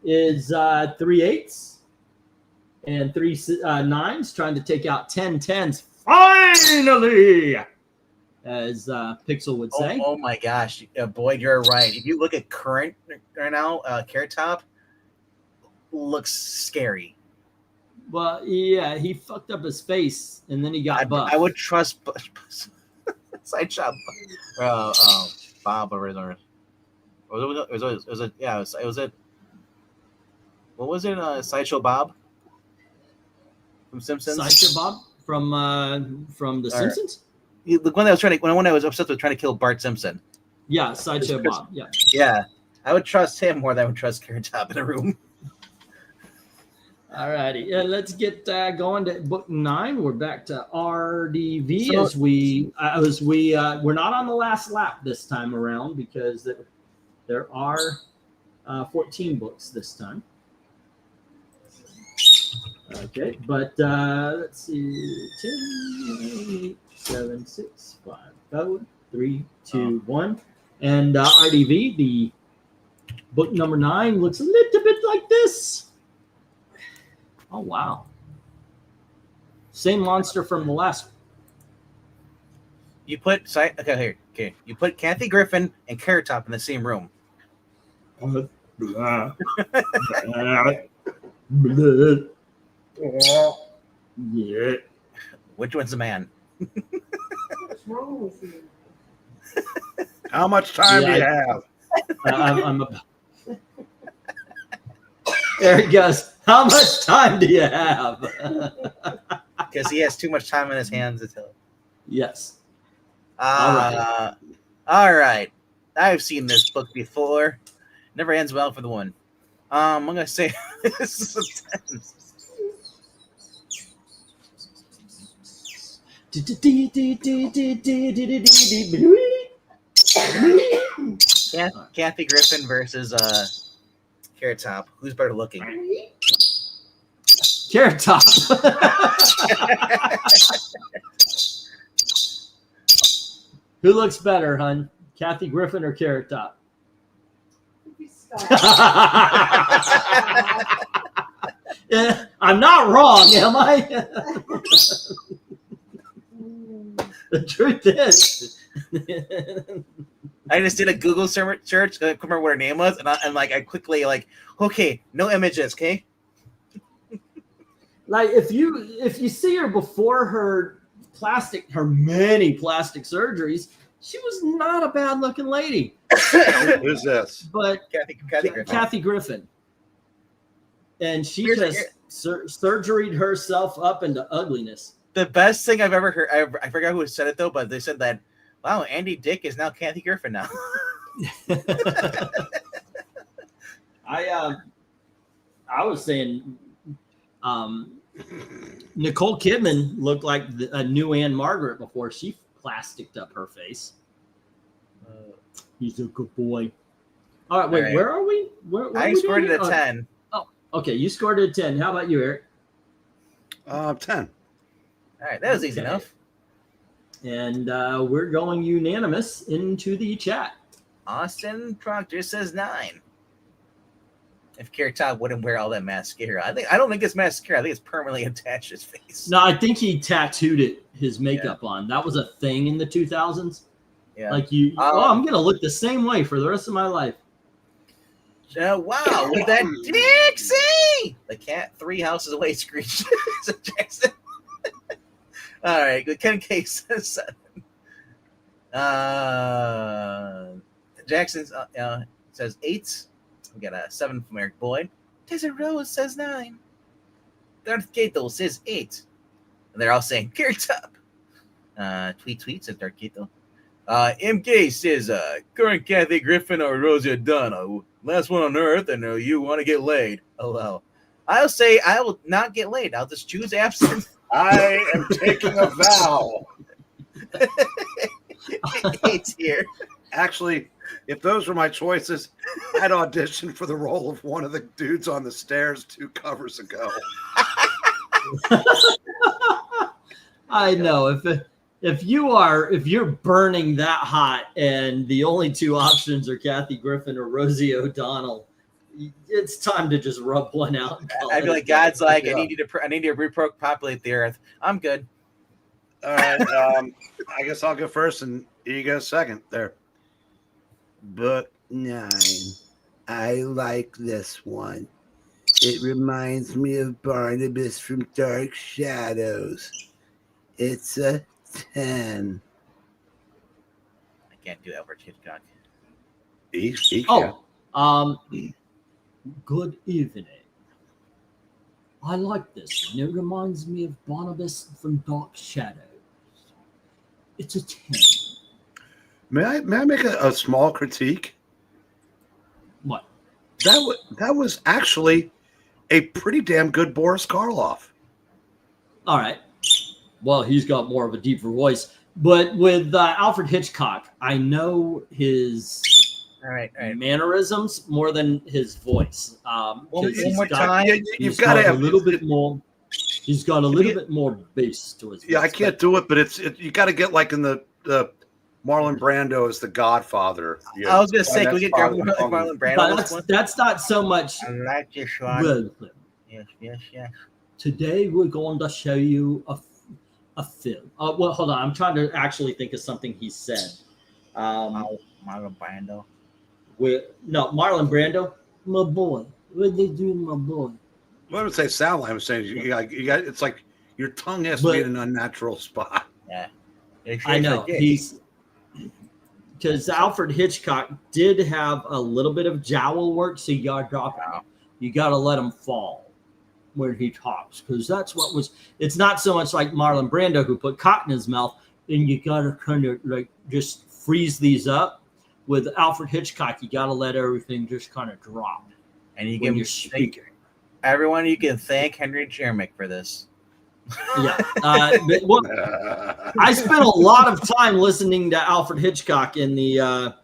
is 3 8s and 3 9s trying to take out 10 10s. Finally, as Pixel would say. Oh my gosh, Boyd, you're right. If you look at current right now, Carrot Top looks scary. Well, yeah, he fucked up his face and then he got buff. I would trust Side Shop. Bob or what was it? Sideshow Bob from Simpsons. Sideshow Bob from The Simpsons. The one that was when I was obsessed with trying to kill Bart Simpson. Yeah, Sideshow Bob. Yeah. Yeah, I would trust him more than I would trust Carrot Top in a room. All righty. Let's get going to book 9. We're back to RDV So- as we're not on the last lap this time around because there are 14 books this time. Okay, but let's see. 10, 8, 7, 6, 5, 4, 3, 2, 1. And RDV, the book number 9 looks a little bit like this. Oh, wow. Same monster from the last. You put You put Kathy Griffin and Carrot Top in the same room. Yeah. Which one's the man? What's wrong with you? How much time do you Yeah, have? I'm about. There it goes. How much time do you have? Because he has too much time on his hands until. Yes. All right. I've seen this book before. Never ends well for the one. I'm gonna say this is a 10. Kathy Griffin versus Carrot Top. Who's better looking? Carrot Top. Who looks better, hun? Kathy Griffin or Carrot Top? You stop. Yeah, I'm not wrong, am I? The truth is. I just did a Google search. I couldn't remember what her name was, and I quickly okay, no images, okay. Like if you see her before her many plastic surgeries, she was not a bad looking lady. Who's this? But Kathy Griffin. Kathy Griffin. And she just surgeried herself up into ugliness. The best thing I've ever heard. I forgot who said it though, but they said that. Wow, Andy Dick is now Kathy Griffin now. I was saying Nicole Kidman looked like a new Anne Margaret before she plasticked up her face. He's a good boy. All right, wait, All right. where are we? Where I are we scored it doing a here? 10. Okay, you scored it a 10. How about you, Eric? 10. All right, that was easy Okay. enough. And we're going unanimous into the chat. Austin Proctor says 9. If Carrot Top wouldn't wear all that mascara, I don't think it's mascara. I think it's permanently attached to his face. No, I think he tattooed his makeup on. That was a thing in the 2000s. Yeah. Like I'm going to look the same way for the rest of my life. Wow, look at that Dixie! The cat 3 houses away screeched. Jackson. All right, good. Ken K says 7. Jackson says 8. We got a 7 from Eric Boyd. Desert Rose says 9. Darth Gato says 8. And they're all saying Carrot Top. Tweet says Darth Gato. MK says current Kathy Griffin or Rosie O'Donnell. Last one on Earth, and you want to get laid. Oh well. I'll say I will not get laid. I'll just choose absent. I am taking a vow. 8's here. Actually, if those were my choices, I'd audition for the role of one of the dudes on the stairs 2 covers ago. I know if you're burning that hot and the only 2 options are Kathy Griffin or Rosie O'Donnell, it's time to just rub one out. I'd be like, God's like, I need you to repopulate the earth. I'm good. All right, I guess I'll go first and you go second there. Book 9. I like this one. It reminds me of Barnabas from Dark Shadows. It's a 10. I can't do Albert Hitchcock. Good evening. I like this one. It reminds me of Barnabas from Dark Shadows. It's a 10. May I make a small critique? What? That was actually a pretty damn good Boris Karloff. All right. Well, he's got more of a deeper voice. But with Alfred Hitchcock, I know his All right. mannerisms more than his voice. One more time. You've got to have a little bit more. He's got a little bit more bass to his voice. Yeah, I can't do it, but you got to get like in the Marlon Brando as the Godfather. I was gonna say, can we get Marlon Brando? But that's not so much. I like this one. Yes. Today we're going to show you a film. Well, hold on. I'm trying to actually think of something he said. Marlon Brando. Marlon Brando. My boy. What they do, my boy? Well, I would say sound like I'm saying you got it's like your tongue has to be in an unnatural spot. Yeah. I know. Because Alfred Hitchcock did have a little bit of jowl work, so you gotta drop it. You gotta let him fall when he talks, because that's what was. It's not so much like Marlon Brando who put cotton in his mouth, and you gotta kind of like just freeze these up. With Alfred Hitchcock, you gotta let everything just kind of drop. And you can speaking. Everyone, you can thank Henry Jermick for this. Yeah. I spent a lot of time listening to Alfred Hitchcock in the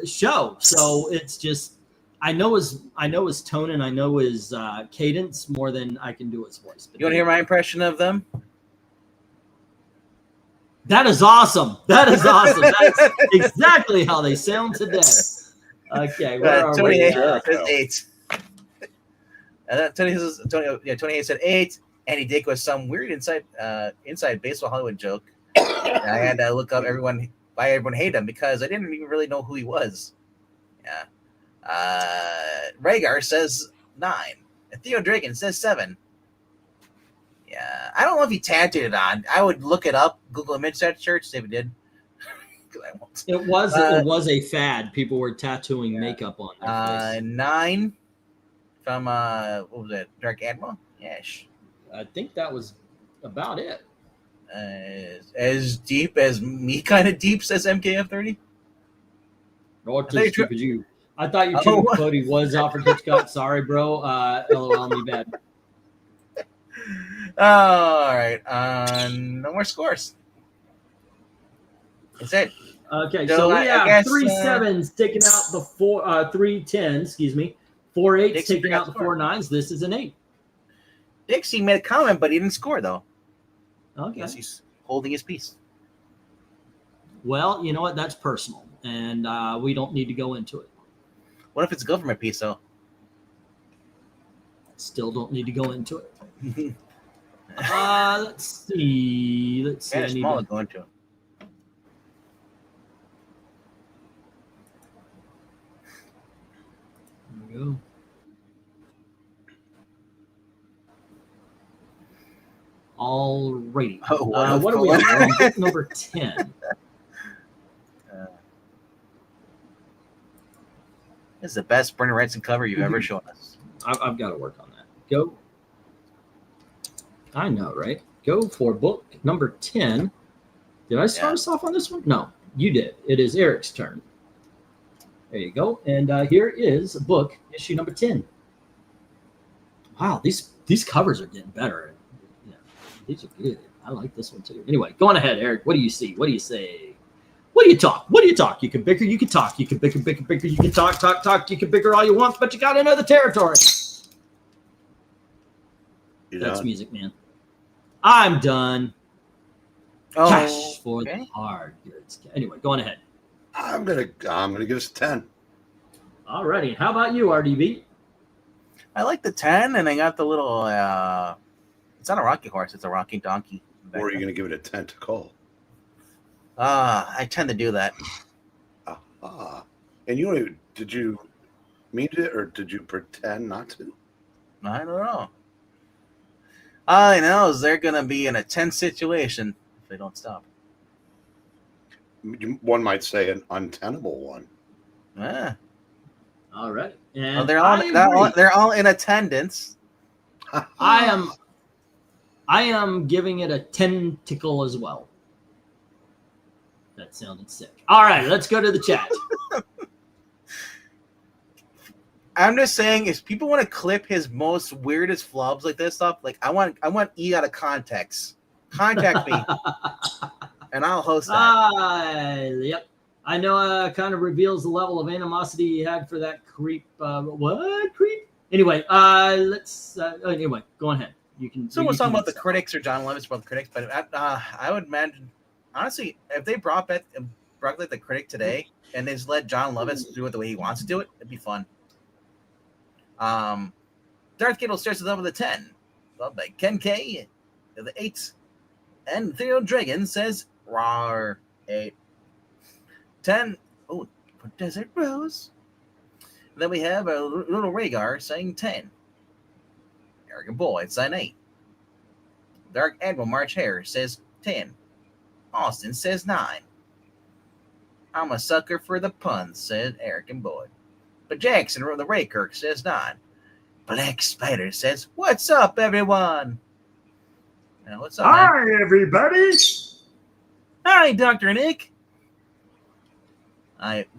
show, so it's just I know his tone and I know his cadence more than I can do his voice. You want to hear my impression of them? That is awesome. That's exactly how they sound today. Okay, where are Tony we? Hayes says 8. Tony Hayes said 8. Andy Dick was some weird inside baseball Hollywood joke. And I had to look up why everyone hated him, because I didn't even really know who he was. Yeah. Rhaegar says 9. And Theo Dragon says 7. Yeah. I don't know if he tattooed it on. I would look it up, Google image search, see if he did. I won't. It was a fad. People were tattooing makeup on their face. 9 from what was it? Dark Admiral? Yes. I think that was about it. As deep as me, kind of deep, says MKF30. Or too stupid you. I thought your team Cody was Alfred Hitchcock. Sorry, bro. LOL, me bad. All right. No more scores. That's it. Okay, so we have 3 7s taking out the 3 10s. Excuse me. 4 8s taking out the 4 9s. This is an 8. Dixie made a comment, but he didn't score, though. Okay. Yes, he's holding his peace. Well, you know what? That's personal, and we don't need to go into it. What if it's a government piece, though? Still don't need to go into it. Let's see. Yeah, small to go into. There we go. All righty. What are we on? Book number 10. This is the best Bernie Wrightson cover you've ever shown us. I've got to work on that. Go. I know, right? Go for book number 10. Did I start us off on this one? No, you did. It is Eric's turn. There you go. And here is book issue number 10. Wow, these covers are getting better. Yeah, these are good. I like this one too. Anyway, go on ahead, Eric. What do you see? What do you say? What do you talk? What do you talk? You can bicker, you can talk, you can bicker, you can talk, you can bicker all you want, but you got to know the territory. That's music, man. I'm done. Oh, Cash for the hard goods. Anyway, go on ahead. I'm gonna give us a 10. Alrighty. How about you, RDB? I like the 10, and I got the little. It's not a rocking horse; it's a rocking donkey. Or are you gonna give it a tentacle? I tend to do that. And did you mean it or did you pretend not to? I don't know. All I know is they're gonna be in a tense situation if they don't stop. One might say an untenable one. Yeah. All right. Well, And they're all in attendance. I am giving it a tentacle as well. That sounded sick. All right, let's go to the chat. I'm just saying, if people want to clip his most weirdest flubs like this stuff, like I want E out of context. Contact me, and I'll host that. Yep. I know. Kind of reveals the level of animosity he had for that creep. What creep? Anyway, anyway, go on ahead. You can. So we're talking about the critics or John Levis about the critics, but I would imagine, honestly, if they brought back the critic today and they just let John Levis do it the way he wants to do it, it'd be fun. Darth Gable starts us off with a 10, followed by Ken K with the 8, and Theo Dragon says rawr 8. 10. Oh, for Desert Rose. And then we have a little Rhaegar saying 10. Arrogant Boy saying 8. Dark Admiral March Hare says 10. Austin says 9. I'm a sucker for the puns, said Arrogant Boy. But Jackson from the Raykirk says 9. Black Spider says, "What's up, everyone?" Now, what's up, Hi, man? everybody. Hi, Dr. Nick.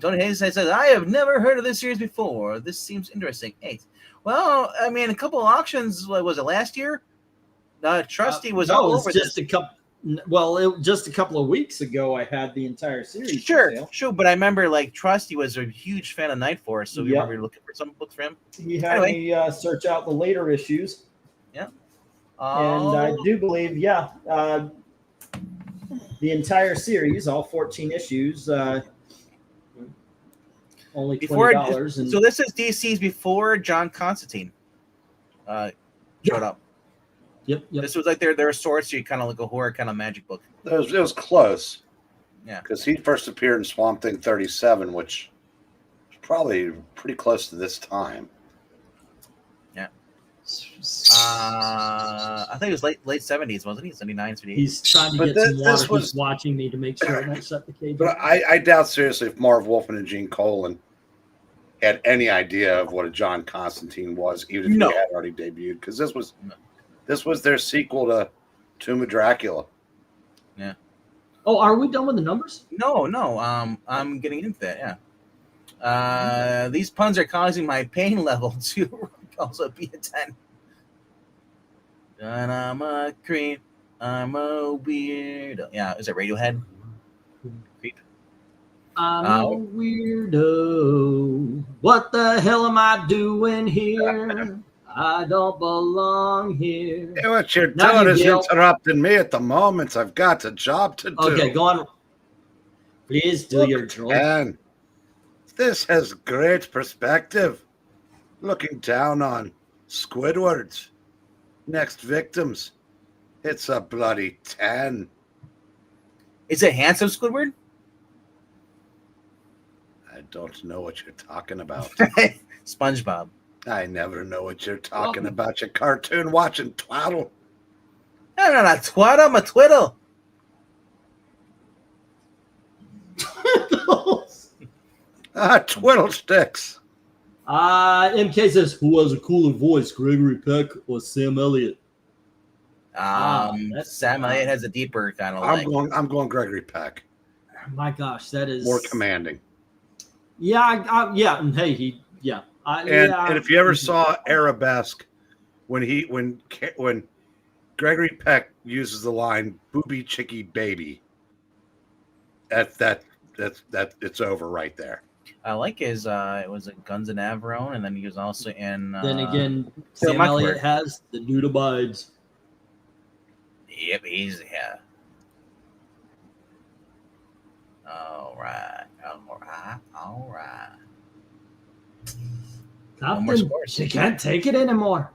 Tony Hayes says, I have never heard of this series before. This seems interesting. 8. Well, I mean, a couple of auctions, was it last year? Trusty was all over just this. Just a couple of weeks ago, I had the entire series. Sure, but I remember like Trusty was a huge fan of Night Force, so we remember looking for some books for him. He had me search out the later issues. Yeah. And I do believe, the entire series, all 14 issues, only $20. So this is DC's before John Constantine showed up. Yep. This was like their source, so you kind of like a horror kind of magic book. It was close. Yeah. Because he first appeared in Swamp Thing 37, which is probably pretty close to this time. Yeah. I think it was late 70s, wasn't he? 79, 78. He's trying to get some water. He's watching me to make sure I don't shut the cage. But I doubt seriously if Marv Wolfman and Gene Colan had any idea of what a John Constantine was, even if he had already debuted, because this was their sequel to Tomb of Dracula. Yeah. Oh, are we done with the numbers? No. I'm getting into that. Yeah. These puns are causing my pain level to also be a 10. And I'm a creep. I'm a weirdo. Yeah, is it Radiohead? Creep. I'm a weirdo. What the hell am I doing here? I don't belong here. Hey, what you're doing is interrupting me at the moment. I've got a job to do. Okay, go on. Please do your job. And this has great perspective. Looking down on Squidward's next victims. It's a bloody 10. Is it handsome Squidward? I don't know what you're talking about. SpongeBob. I never know what you're talking about, you cartoon watching twaddle. I'm not a twat, I'm a twiddle. Twiddle sticks. MK says, who has a cooler voice, Gregory Peck or Sam Elliott? Sam Elliott has a deeper kind of. I'm going Gregory Peck. My gosh, that is more commanding. Yeah, yeah, and hey, and if you ever saw Arabesque when Gregory Peck uses the line "booby chicky baby," that it's over right there. I like his. It was Guns and Navarone, and then he was also in. Then again, Kill Sam Elliott Mockingbird. has the dude abides. Yep, he's yeah. All right. No more Captain, scores. she can't take it anymore.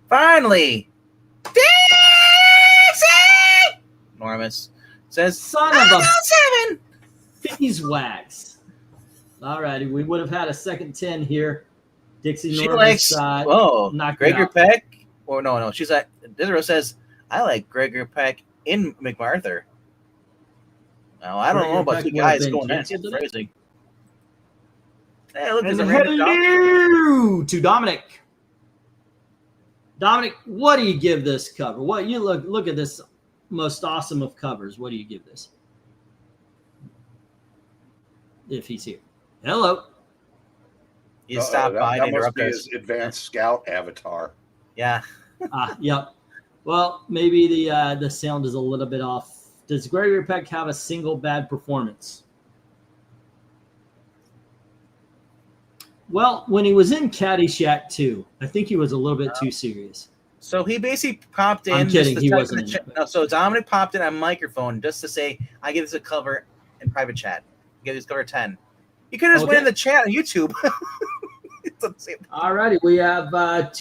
Finally, Dixie! Normus says, Son of a 7. beeswax. All righty, we would have had a second 10 here. Dixie She Norman's likes, knocked it Gregor out. Peck. Or no. She's like, Desiree says, I like Gregor Peck in McMarther. Now, I don't Gregor know about Peck you would have guys been going that canceled today? phrasing. Hey, look, And there's a random dog. hello to Dominic. Dominic, what do you give this cover? What you look at this most awesome of covers. What do you give this? If he's here. Hello. You stopped by that and must be interrupted his us. advanced scout avatar. Yeah. Yep. Well, maybe the sound is a little bit off. Does Gregory Peck have a single bad performance? Well, when he was in Caddyshack 2, I think he was a little bit too serious. So he basically popped in. I'm kidding, just to he type wasn't in the in chat. it. No, so Dominic popped in on microphone just to say, I give this a cover in private chat. Give this cover 10. You could have just went in the chat on YouTube. It's the same. All righty, we have 2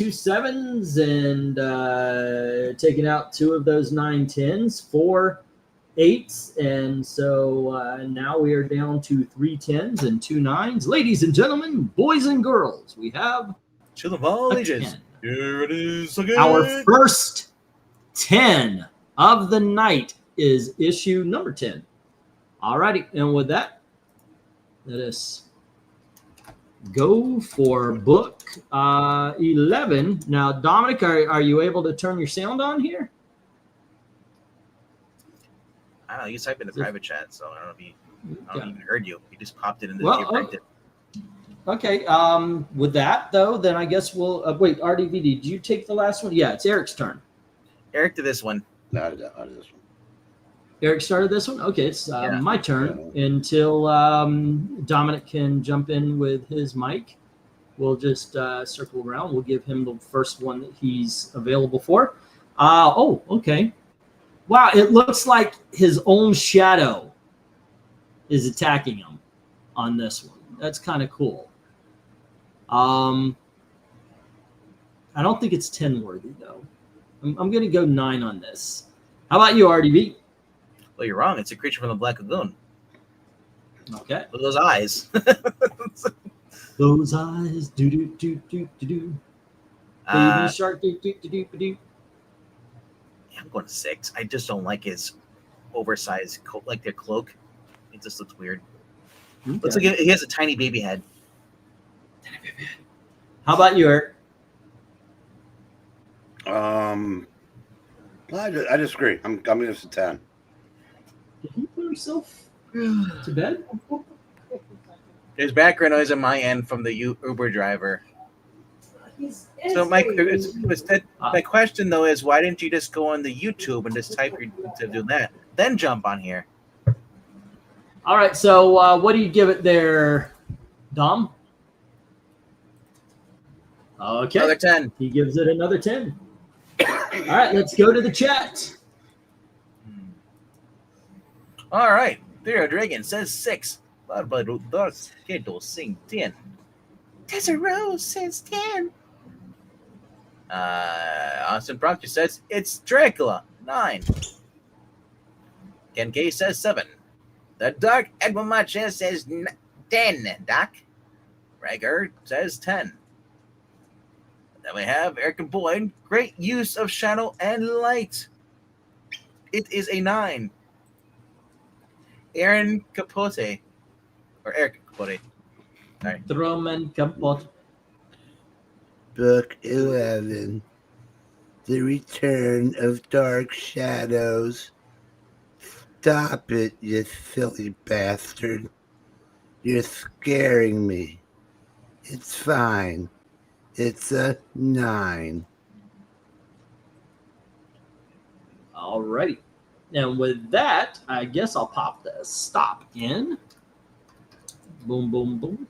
7s and taking out 2 of those 9 10s, 4 8s, and so now we are down to 3 10s and 2 9s. Ladies and gentlemen, boys and girls, we have To the all a ages. 10. Here it is again. Our first 10 of the night is issue number 10. All righty, and with that, let us go for book 11. Now, Dominic, are you able to turn your sound on here? I don't know. You typed in the private chat, so I don't know if I don't Okay. even heard you. You just popped it in the Well, okay. With that, though, then I guess we'll wait. RDV, did you take the last one? Yeah, it's Eric's turn. Eric to this one. No, this one. Eric started this one. Okay, it's my turn until Dominic can jump in with his mic. We'll just circle around. We'll give him the first one that he's available for. Okay. Wow, it looks like his own shadow is attacking him on this one. That's kind of cool. I don't think it's 10 worthy, though. I'm going to go 9 on this. How about you, RDB? Well, you're wrong. It's a creature from the Black Lagoon. Okay. Look at those eyes. Those eyes, do. Baby shark, do. Yeah, I'm going to 6. I just don't like his oversized coat, like their cloak. It just looks weird. Okay. Looks like he has a tiny baby head. How about you, Eric? I disagree. I'm giving this a 10. Did he put himself to bed? There's background noise on my end from the Uber driver. So my question though is, why didn't you just go on the YouTube and just type to do that, then jump on here? All right. So what do you give it there, Dom? Okay. Another 10. He gives it another 10. All right. Let's go to the chat. All right. Theo Dragon says 6. Barbaro Dark Keto sing 10. Tesoro says 10. Austin Proctor says it's Dracula 9. Ken K says 7. The Dark Edwin Macha says 10. Doc Rager says 10. Then we have Eric and Boyd. Great use of shadow and light. It is a 9. Aaron Capote. Or Eric Capote. Sorry. Truman Capote. Book 11. The Return of Dark Shadows. Stop it, you silly bastard. You're scaring me. It's fine. It's a 9. Alrighty. And with that, I guess I'll pop the stop in. Boom, boom, boom.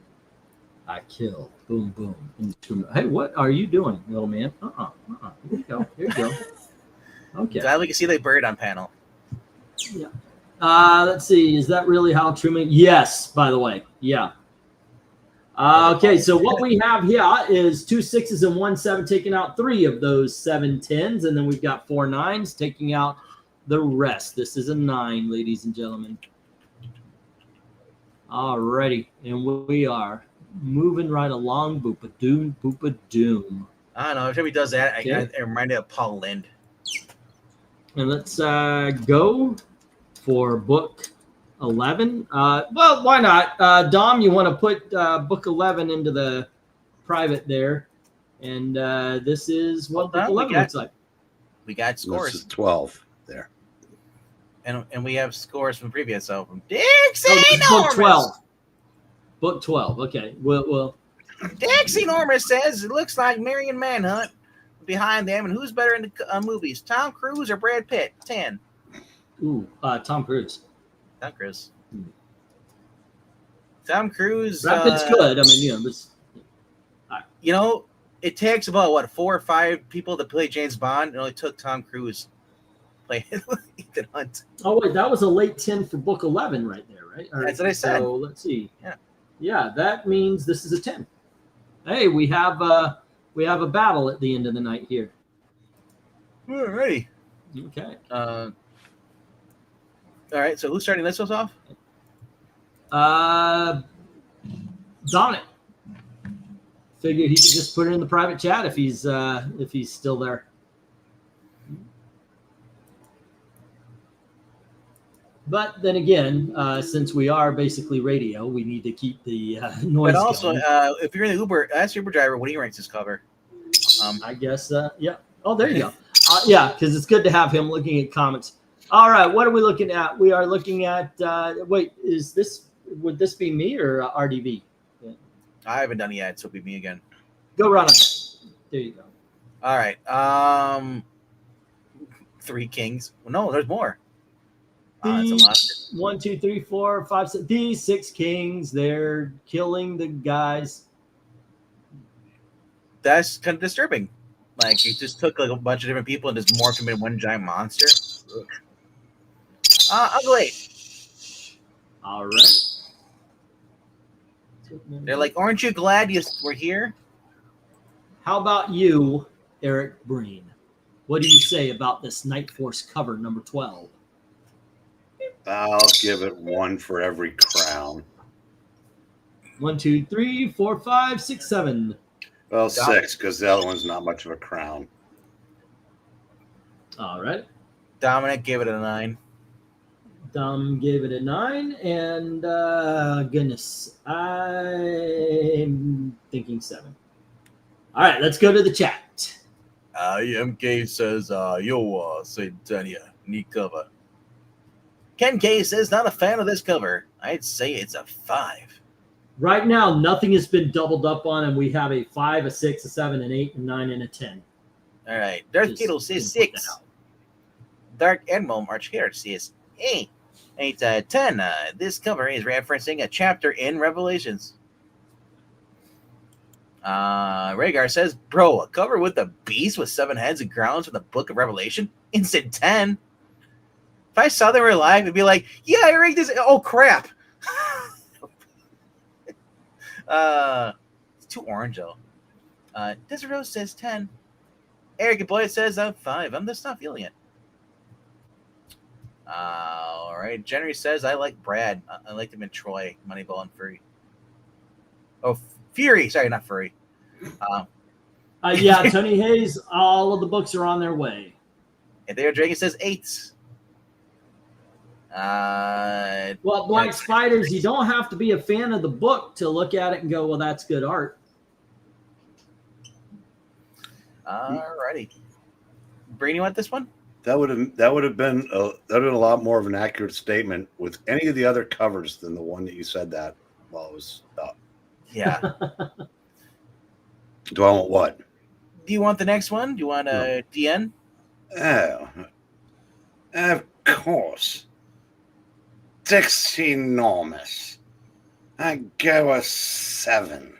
I kill. Boom, boom. Hey, what are you doing, little man? Here you go. Here you go. Okay. Glad we can see the bird on panel. Yeah. Let's see. Is that really how Truman? Yes, by the way. Yeah. Okay, so what we have here is 2 6s and 1 7, taking out 3 of those 7 10s, and then we've got 4 9s, taking out the rest. This is a 9, ladies and gentlemen. Alrighty, and we are moving right along. Boopa doom, boopa doom. I don't know. Every time he does that, Okay. I reminded of Paul Lind. And let's go for book 11. Well, why not? Dom, you want to put book 11 into the private there. And this is what book 11 looks like. We got This scores. is 12 there. And we have scores from previous album. Oh, this is book 12. Book 12. Okay. Well, Dixie Normus says it looks like Marion Manhunt behind them. And who's better in the movies, Tom Cruise or Brad Pitt? 10. ooh, Tom Cruise. Tom Cruise. Tom Cruise. Brad Pitt's good. I mean, you know, this. You know, it takes about 4 or 5 people to play James Bond. It only took Tom Cruise to play Ethan Hunt. Oh wait, that was a late 10 for book 11 right there, right? All right, That's what I said. So let's see. Yeah. Yeah, that means this is a 10. Hey, we have a battle at the end of the night here. Alrighty. Okay. All right. So who's starting this one off? Dominic. Figured he could just put it in the private chat if he's still there. But then again, since we are basically radio, we need to keep the noise But also, going. if you're in the Uber, ask Uber driver what he ranks his cover. I guess, yeah. Oh, there you go. Yeah, because it's good to have him looking at comics. All right, what are we looking at? We are looking at, would this be me or RDV? I haven't done it yet, so it'll be me again. Go run it. There you go. All right. 3 kings. Well, no, there's more. That's a lot. 1, 2, 3, 4, 5, 6. These 6 kings, they're killing the guys. That's kind of disturbing. Like, you just took like a bunch of different people and just morphed them in one giant monster. Ugly. All right. They're like, aren't you glad you were here? How about you, Eric Breen? What do you say about this Night Force cover number 12? I'll give it 1 for every crown. 1, 2, 3, 4, 5, 6, 7. Well, 6, because the other one's not much of a crown. All right. Dominic gave it a 9. Dom gave it a 9, and goodness, I'm thinking 7. All right, let's go to the chat. MK says, yo, Tanya, neat cover. Ken K says, not a fan of this cover. I'd say it's a 5. Right now, nothing has been doubled up on, and we have a 5, a 6, a 7, an 8, a 9, and a 10. All right. Darth Just Kittle says gonna put 6. that out. Dark Admiral March here says 8. 10. This cover is referencing a chapter in Revelations. Rhaegar says, bro, a cover with a beast with 7 heads and crowns from the Book of Revelation? Instant 10. If I saw they were live, it'd be like, yeah, I rigged this. Oh, crap. It's too orange, though. Desert Rose says 10. Eric Boyd says 5. I'm just not feeling it. All right. Jenny says, I like Brad. I like him in Troy, Moneyball, and Fury. Oh, Fury. Sorry, not Fury. Yeah, Tony Hayes, all of the books are on their way. And there, Dragon says 8. Well, Black Spiders, you don't have to be a fan of the book to look at it and go, well, that's good art. All righty. Breen, you want this one? That would have been a lot more of an accurate statement with any of the other covers than the one that you said that while it was up. Yeah. Do I want what? Do you want the next one? Do you want DN? Yeah. Of course. Dixie enormous. I go a 7.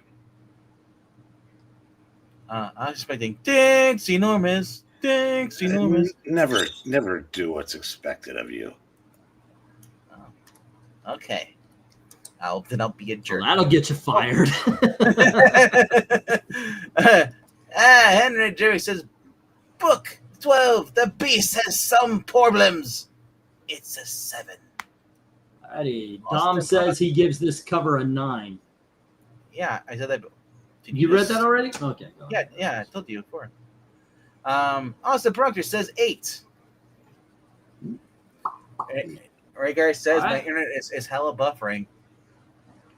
I was expecting Dixie enormous. Dixie enormous. Never do what's expected of you. Okay. I'll be a Well, jerk. that'll get you fired. Henry Jerry says, Book 12, the beast has some problems. It's a 7. Alrighty. Dom says he gives this cover a 9. Yeah, I said that. Did You read just- that already? Okay. Go on. Yeah, I told you before. Austin Proctor says 8. Rhaegar says my internet is hella buffering.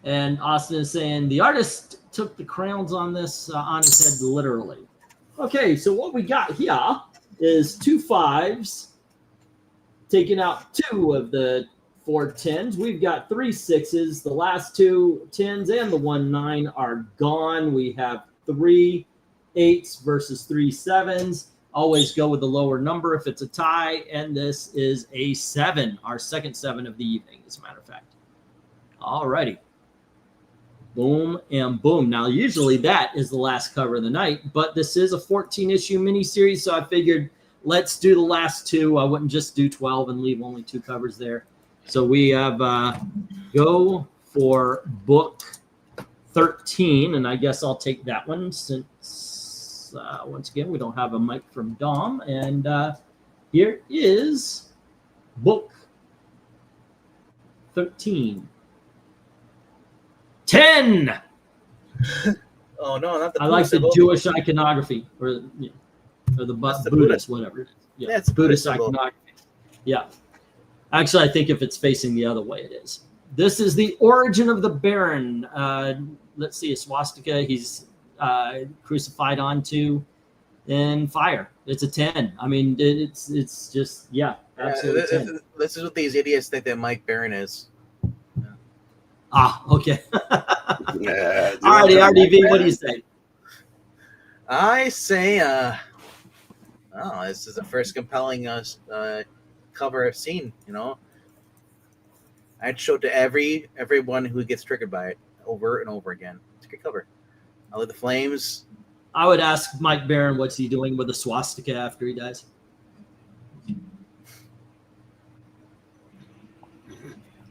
And Austin is saying the artist took the crowns on this on his head literally. Okay, so what we got here is 2 5s, taking out 2 of the 4 10s. We've got 3 6s. The last 2 10s and the 1 9 are gone. We have 3 8s versus 3 7s. Always go with the lower number if it's a tie. And this is a 7, our second 7 of the evening, as a matter of fact. All righty. Boom and boom. Now, usually that is the last cover of the night, but this is a 14-issue miniseries, so I figured let's do the last 2. I wouldn't just do 12 and leave only 2 covers there. So we have go for book 13, and I guess I'll take that one since, once again, we don't have a mic from Dom. And here is book 13. 10. Oh no, not the I like the Buddhist Jewish iconography, or or the That's the Buddhist, whatever it is. Yeah, Yeah, it's the Buddhist Buddhist symbol. iconography. Yeah. Actually, I think if it's facing the other way, it is. This is the origin of the Baron. Let's see, a swastika he's crucified onto in fire. It's a 10. I mean, it's just, yeah, absolutely 10. This is what these idiots think that Mike Barron is. Ah, okay. Yeah, All righty, RDV, what do you say? I say, this is the first compelling cover I've seen. You know, I'd show it to everyone who gets triggered by it over and over again. It's a good cover. I like the flames. I would ask Mike Barron what's he doing with a swastika after he dies.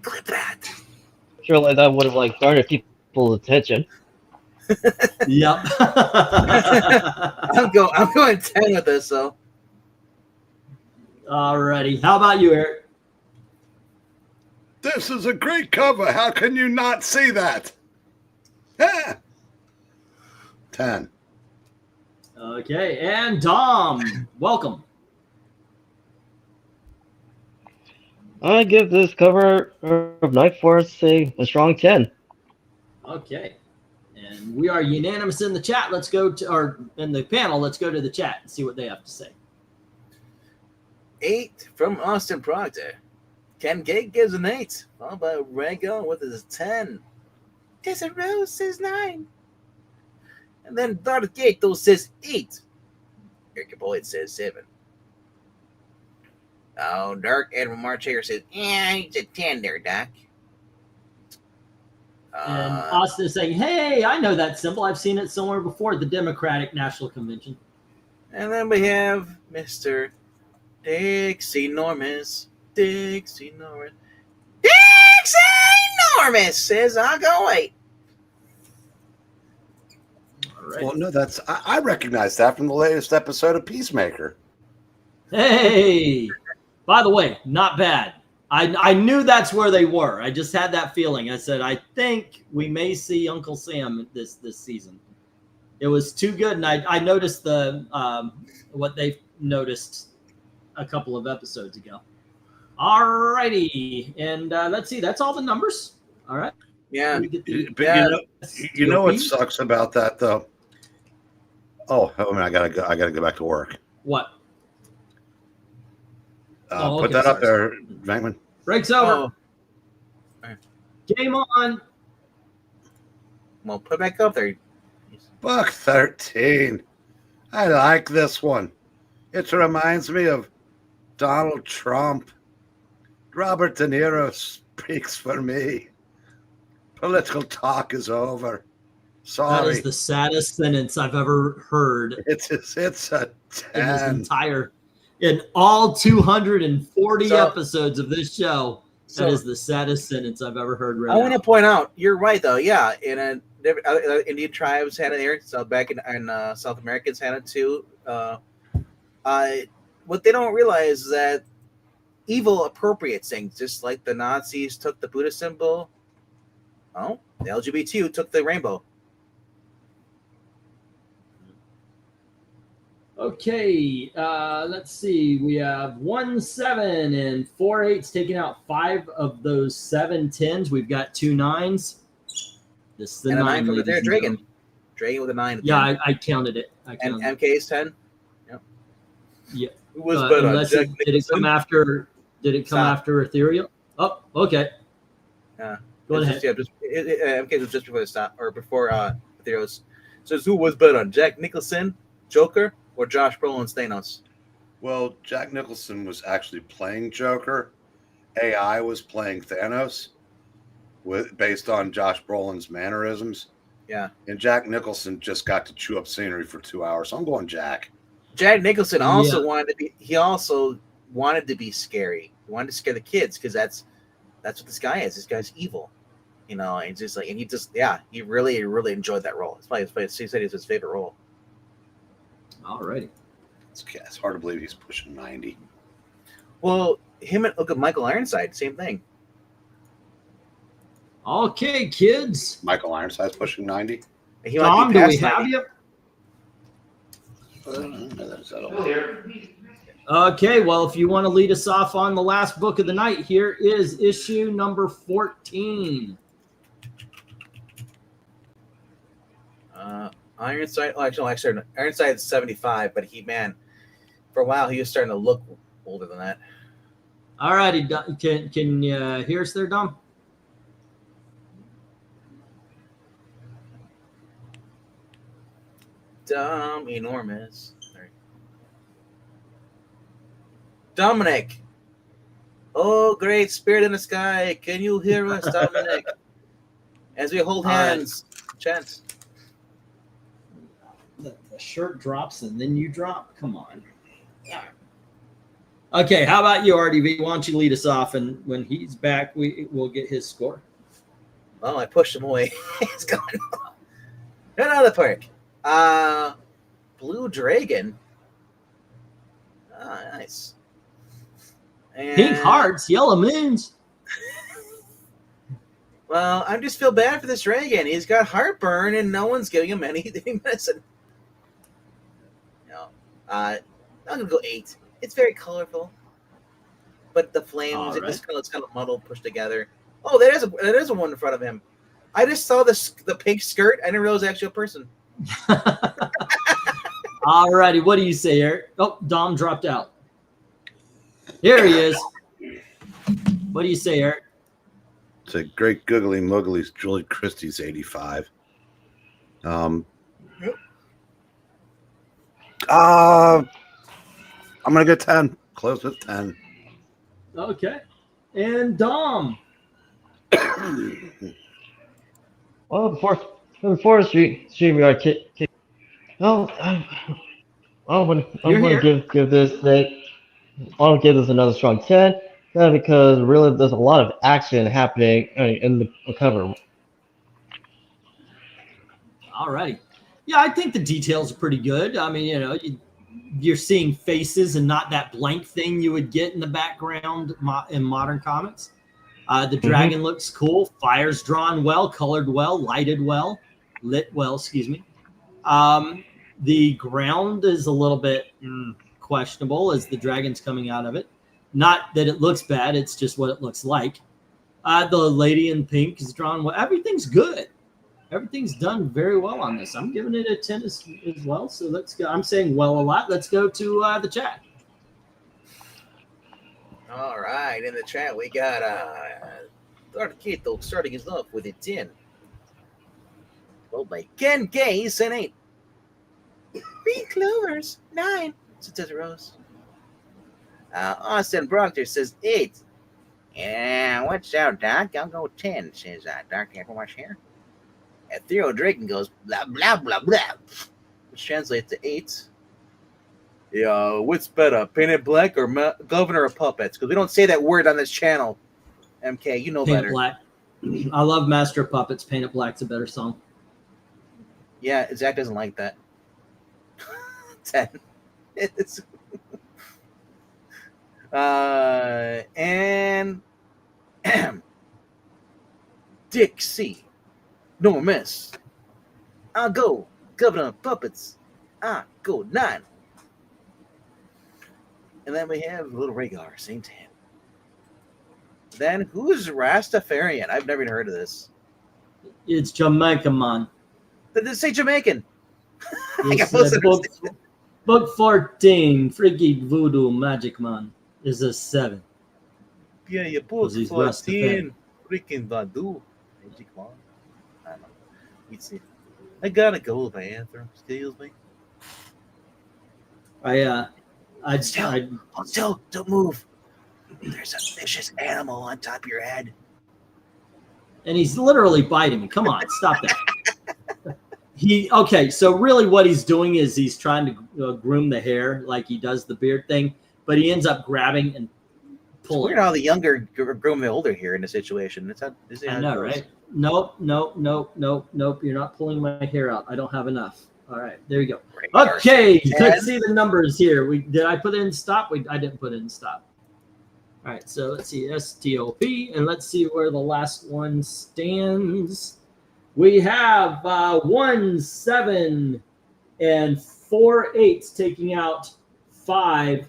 Clip that. Surely that would have garnered people's attention. Yep. I'm going 10 with this though. Alrighty. How about you, Eric? This is a great cover. How can you not see that? Yeah. 10. Okay, and Dom, welcome. I give this cover of Night Force a strong 10. Okay. And we are unanimous in the chat. Let's go to, or in the panel, let's go to the chat and see what they have to say. 8 from Austin Proctor. Ken Gate gives an 8. Followed by Rego with his 10. Desert Rose says 9. And then Darth Gato says 8. Eric Boyd says 7. Oh, Dark Admiral Marchaker says, yeah, he's a 10 there, Doc. And Austin is saying, hey, I know that symbol. I've seen it somewhere before, the Democratic National Convention. And then we have Mr. Dixie Normus. Dixie Normus. Dixie Normus says, I'll go 8. All right. Well, no, I recognize that from the latest episode of Peacemaker. Hey, by the way, not bad. I knew that's where they were. I just had that feeling. I said, I think we may see Uncle Sam this season. It was too good. And I noticed the what they noticed a couple of episodes ago. All righty. And let's see. That's all the numbers. All right. Yeah. Let me get the- But you know what sucks about that though? Oh, I mean, I gotta go back to work. What? Put that up there, Venkman. Breaks over. Oh. Game on. Well, put it back up there. Book 13. I like this one. It reminds me of Donald Trump. Robert De Niro speaks for me. Political talk is over. That Sorry. is the saddest sentence I've ever heard It's a in this 10. entire, in all 240 So- episodes of this show. So That is the saddest sentence I've ever heard. I want to point out, you're right though. Yeah, Indian tribes had it there. So back in South Americans had it too. What they don't realize is that evil appropriates things, just like the Nazis took the Buddha symbol. Oh, the LGBT took the rainbow. Okay, let's see. We have 1 7 and 4 8s, taking out 5 of those 7 10s. We've got 2 9s. This is the And a 9 9 from the ladies and Dragon. gentlemen. Dragon with a 9. Yeah, I counted it. I And counted MK is 10. Yep. Yeah. Who was better? Unless Jack did it come Nicholson? after? Did it come Stop. after Ethereal? Oh, okay. Yeah. Go It's ahead. just, MK was just before the stop, or before Theros. So who was better, Jack Nicholson, Joker, or Josh Brolin's Thanos? Well, Jack Nicholson was actually playing Joker. AI was playing Thanos based on Josh Brolin's mannerisms. Yeah. And Jack Nicholson just got to chew up scenery for 2 hours. So I'm going Jack. Jack Nicholson also Yeah. wanted to be. He also wanted to be scary. He wanted to scare the kids because that's what this guy is. This guy's evil, you know. And just like, and he really enjoyed that role. He said it was his favorite role. All righty. It's hard to believe he's pushing 90. Well, him and look at Michael Ironside, same thing. Okay, kids. Michael Ironside's pushing 90. He might Tom, be do we past have 90. you? Is that all? Okay, well, if you want to lead us off on the last book of the night, here is issue number 14. Ironside. Oh, actually, Ironside's 75, but for a while he was starting to look older than that. All righty, can you hear us there, Dom? Dumb, enormous. Sorry. Dominic. Oh, great spirit in the sky. Can you hear us, Dominic? As we hold All right. hands, chant. The shirt drops and then you drop. Come on. Okay, how about you, RDV? Why don't you lead us off, and when he's back, we'll get his score. Oh, I pushed him away. He's going. Another park. Blue Dragon. Ah, nice. And, Pink hearts, yellow moons. Well, I just feel bad for this dragon. He's got heartburn, and no one's giving him any medicine. No, I'm gonna go 8. It's very colorful, but the flames, All right. it's kind of muddled, pushed together. Oh, there's a one in front of him. I just saw the pink skirt. I didn't realize it was actually a person. All righty, what do you say, Eric? Oh, Dom dropped out. Here he is. What do you say, Eric? It's a great googly muggly. Julie Christie's 85. I'm gonna go 10. Close with 10. Okay. And Dom. Well, before StreamYard no, I'm You're gonna give this another strong 10. Because really, there's a lot of action happening in the cover. All righty. Yeah, I think the details are pretty good. I mean, you're seeing faces and not that blank thing you would get in the background in modern comics. The dragon looks cool. Fire's drawn well, colored well, lit well, excuse me. The ground is a little bit questionable as the dragon's coming out of it. Not that it looks bad, it's just what it looks like. The lady in pink is drawn well. Everything's good. Everything's done very well on this. I'm giving it a 10 as well. So let's go. I'm saying well a lot. Let's go to the chat. All right, in the chat we got Arquito starting his off with a 10. Followed by Ken Gaze an 8. Green Clovers 9. It's a Desert Rose. Austin Proctor says 8. Yeah, watch out, Doc. I'll go 10, says Doc Everwash here. And Theo Draken goes blah, blah, blah, blah, which translates to 8. Yeah, what's better, Painted Black or Governor of Puppets? Because we don't say that word on this channel. MK, you know Paint It better. Black. I love Master of Puppets. Paint It Black's a better song. Yeah, Zach doesn't like that. 10. It's and Dick C. No miss. I'll go. Governor of Puppets. I'll go 9. And then we have Little Rhaegar, same 10. Then who's Rastafarian? I've never even heard of this. It's Jamaica Man. Did this say Jamaican? I It's, got most of book, it. book 14, Freaky Voodoo Magic Man, is a 7. Yeah, you Because both he's 14. Freaking Vadu. Magic Man. I don't know. Let's see. I gotta go, the anthem. Excuse me. Still, don't move. There's a vicious animal on top of your head. And he's literally biting me. Come on, stop that. Okay, so really what he's doing is he's trying to groom the hair like he does the beard thing, but he ends up grabbing and pulling. We're how the younger groom the older here in the situation. It's not. I know, right? Nope. You're not pulling my hair out. I don't have enough. All right, there you go. Okay, let's see the numbers here. Did I put it in stop? I didn't put it in stop. All right, so let's see STOP, and let's see where the last one stands. We have 1, 7, and 4 8s, taking out 5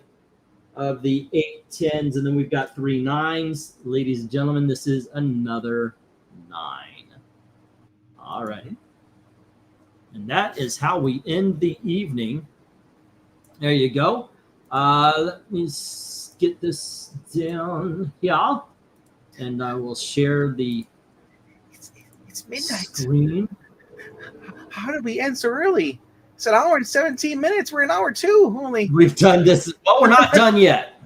of the 8 10s, and then we've got 3 9s. Ladies and gentlemen, this is another 9. All right. And that is how we end the evening. There you go. Let me get this down here, and I will share the It's midnight. screen. How did we end so early? It's an hour and 17 minutes. We're an hour 2 only. We've done this. Well, we're not done yet.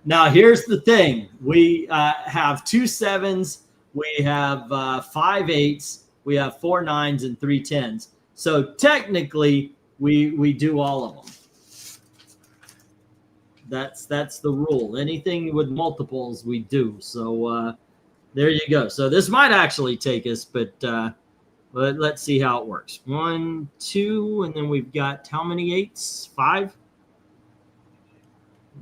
Now, here's the thing. We have 2 7s. We have 5 8s. We have 4 9s and 3 10s. So technically, we do all of them. That's the rule. Anything with multiples, we do. So there you go. So this might actually take us, but let's see how it works. 1, 2, and then we've got how many 8s? 5.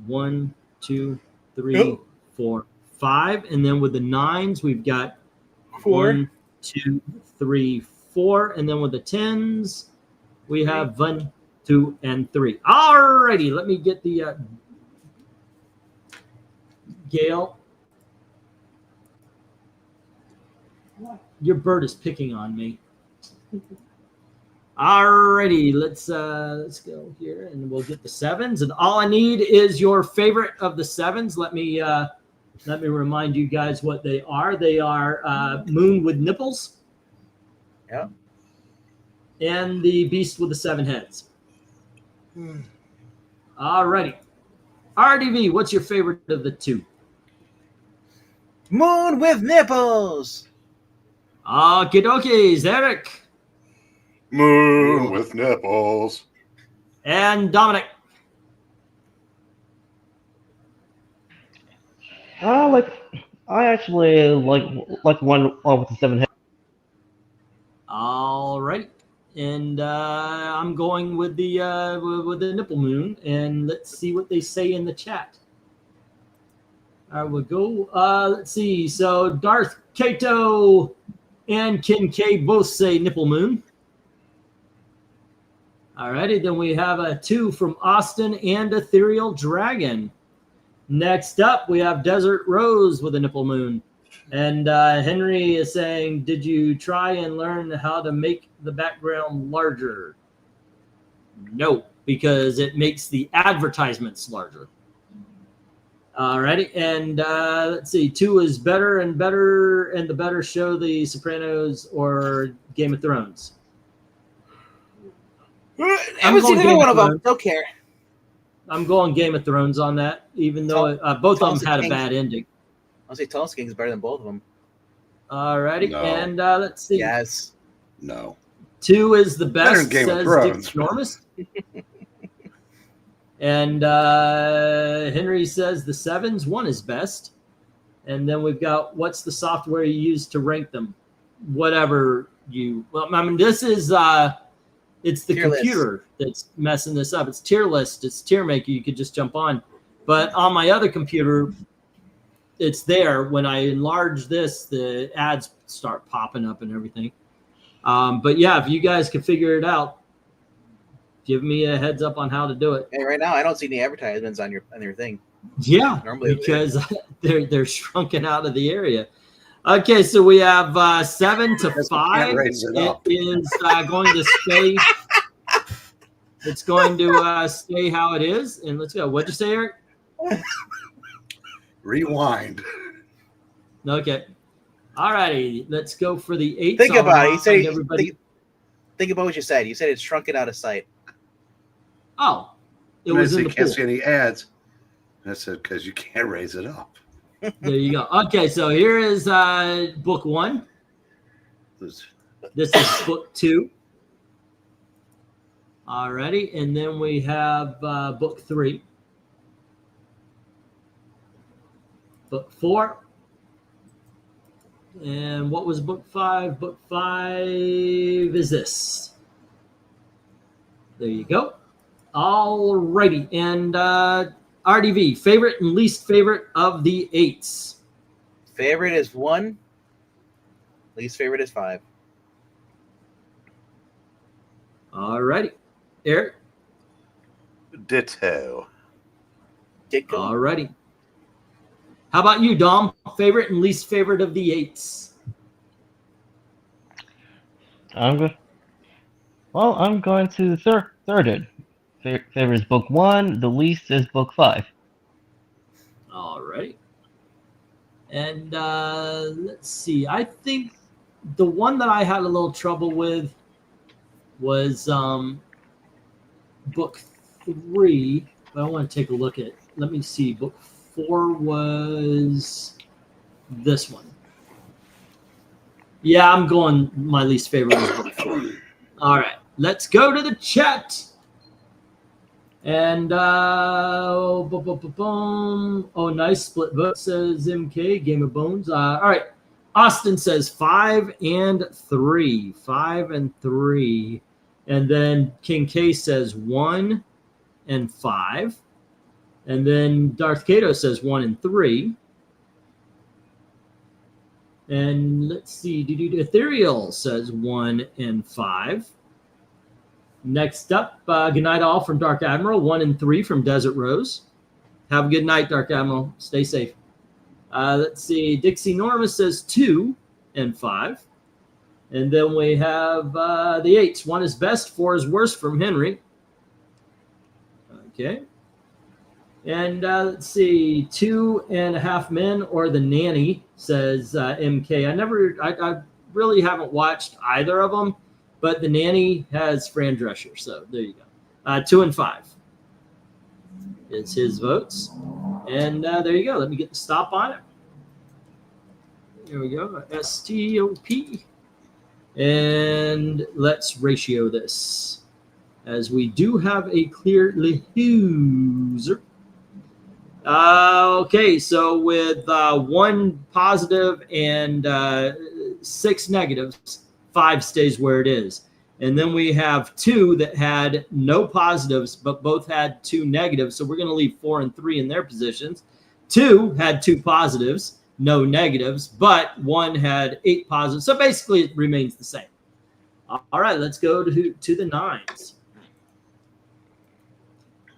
1, 2, 3, 4, 5, and then with the 9s, we've got 4, 1, 2, 3, 4, and then with the 10s, we have 1, 2, and 3. Alrighty, let me get the Gail. Your bird is picking on me. Alrighty, let's go here, and we'll get the 7s. And all I need is your favorite of the 7s. Let me remind you guys what they are. They are Moon with Nipples. Yeah. And the Beast with the 7 heads. Alrighty. RDV, what's your favorite of the 2? Moon with nipples. Okie dokies, Eric. Moon with nipples. And Dominic. I actually like one with the 7 heads. All right, and I'm going with the nipple moon, and let's see what they say in the chat. I will go. Let's see. So Darth Kato and Kincaid both say nipple moon. All righty, then we have a 2 from Austin and Ethereal Dragon. Next up, we have Desert Rose with a nipple moon. And Henry is saying, did you try and learn how to make the background larger? No, because it makes the advertisements larger. Alrighty, and let's see, 2 is better and better, and the better show the Sopranos or Game of Thrones. I haven't seen either one of them. Don't care. I'm going Game of Thrones on that, even though both of them had a Kings. bad ending. I'll say Tulsa King is better than both of them. Alrighty, No. and let's see. Yes. No. 2 is the Better best, than Game of says Thrones. Dick Normus. And Henry says the 7's 1 is best. And then we've got, what's the software you use to rank them? Whatever you, well, I mean, this is, it's the Tier list. computer that's messing this up. It's tier list, it's tier maker. You could just jump on. But on my other computer, it's there. When I enlarge this, the ads start popping up and everything. But yeah, if you guys can figure it out, give me a heads up on how to do it. Hey, right now I don't see any advertisements on your thing. Yeah, Normally because they're shrunken out of the area. Okay, so we have 7 to 5. raise it It up. is going to stay. It's going to stay how it is. And let's go. What'd you say, Eric? Rewind. Okay. All righty. Let's go for the 8. Think about it. You said everybody. think about what you said. You said it's shrunken out of sight. Oh, it And I was said, in the can't pool. see any ads. And I said, because you can't raise it up. There you go. Okay, so here is book 1. This- This is book 2. Alrighty, and then we have book 3. Book 4. And what was book 5? Book 5 is this. There you go. Alrighty, and RDV, favorite and least favorite of the 8s. Favorite is 1. Least favorite is 5. Alrighty. Eric? Ditto. Ditko. Alrighty. How about you, Dom? Favorite and least favorite of the 8s? I'm good. Well, I'm going to thirded. Favorite is book 1. The least is book 5. Alrighty. And let's see. I think the one that I had a little trouble with was book 3. But I want to take a look at. Let me see. Book 4 was this one. Yeah, I'm going. My least favorite was book 4. All right, let's go to the chat. And oh, nice split vote, says MK Game of Bones. All right, Austin says 5 and 3, 5 and 3, and then King K says 1 and 5, and then Darth Kato says 1 and 3. And let's see, Ethereal says 1 and 5. Next up, good night all from Dark Admiral, 1 and 3 from Desert Rose. Have a good night, Dark Admiral. Stay safe. Let's see, Dixie Norma says 2 and 5. And then we have the 8s. 1 is best, 4 is worst from Henry. Okay. And let's see, 2.5 Men or The Nanny, says MK. I really haven't watched either of them, but The Nanny has Fran Drescher, so there you go. 2 and 5 is his votes. And there you go. Let me get the stop on it. There we go, STOP. And let's ratio this, as we do have a clear loser. Okay, so with 1 positive and 6 negatives, 5 stays where it is. And then we have 2 that had no positives, but both had 2 negatives. So we're going to leave 4 and 3 in their positions. 2 had 2 positives, no negatives, but 1 had 8 positives. So basically it remains the same. All right, let's go to the 9s.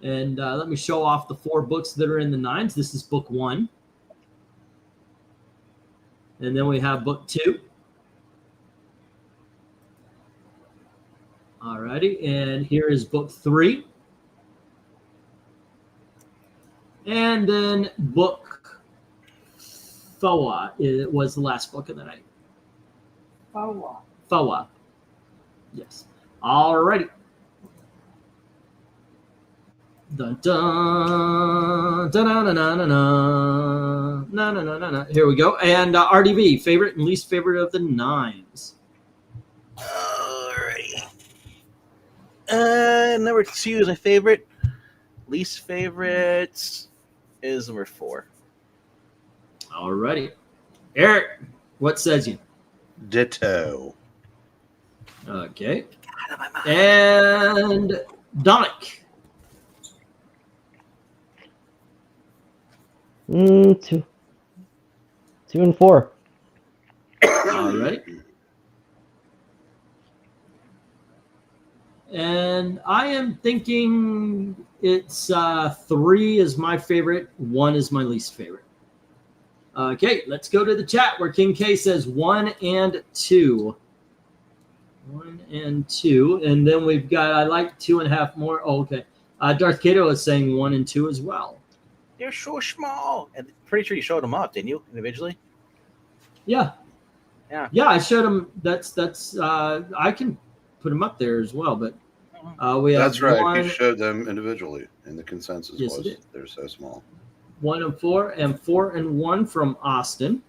And let me show off the 4 books that are in the 9s. This is book 1. And then we have book 2. All righty. And here is book 3. And then book 4. It was the last book of the night. Follow. 4. Yes. All righty. Dun, dun, dun, dun, dun, dun, dun, dun, dun, dun, dun, dun. Here we go. And RDB, favorite and least favorite of the nines. Alrighty. Number 2 is my favorite. Least favorite is number 4. Alrighty. Eric, what says you? Ditto. Okay. Out of my mind. And Dominic. 2 and 4. Alrighty. And I am thinking it's 3 is my favorite, 1 is my least favorite. Okay, let's go to the chat where King K says 1 and 2. 1 and 2. And then we've got, I like 2.5 more. Oh, okay. Darth Kato is saying 1 and 2 as well. They're so small. And pretty sure you showed them up, didn't you, individually? Yeah. Yeah. Yeah, I showed him. That's I can put them up there as well, but we have That's right. 1, He showed them individually, and the consensus Yes, he was did. they're so small. 1 and 4, and 4 and 1 from Austin.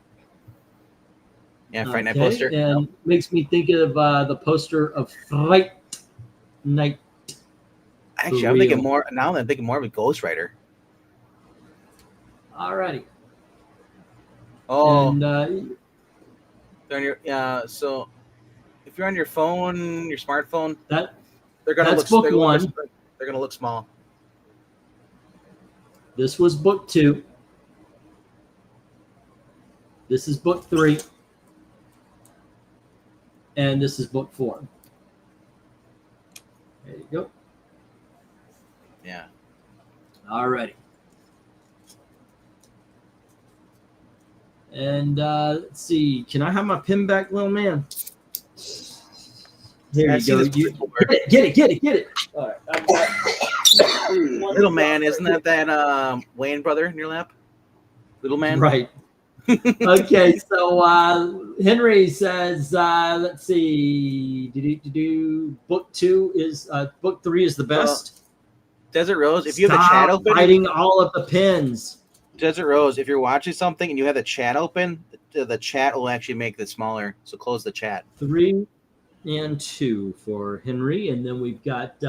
Yeah, Friday Night Okay, poster. and makes me think of the poster of Fright Night. Actually, for I'm thinking real. more now. I'm thinking more of a Ghost Rider. Alrighty. Oh, And they're on your so if you're on your phone, your smartphone, that they're gonna That's look. book they're, 1. They're gonna look small. This was book 2. This is book 3. And this is book 4. There you go. Yeah. Alrighty. And let's see. Can I have my pin back, little man? Here I've you seen go. this You, before. get it. All right. I've got Little man, isn't that Wayne brother in your lap? Little man. Right. Okay. So Henry says, let's see. Book 2 is book 3 is the best. Desert Rose. If you have the chat Stop open, hiding all of the pins. Desert Rose. If you're watching something and you have the chat open, the chat will actually make it smaller. So close the chat. 3 and 2 for Henry, and then we've got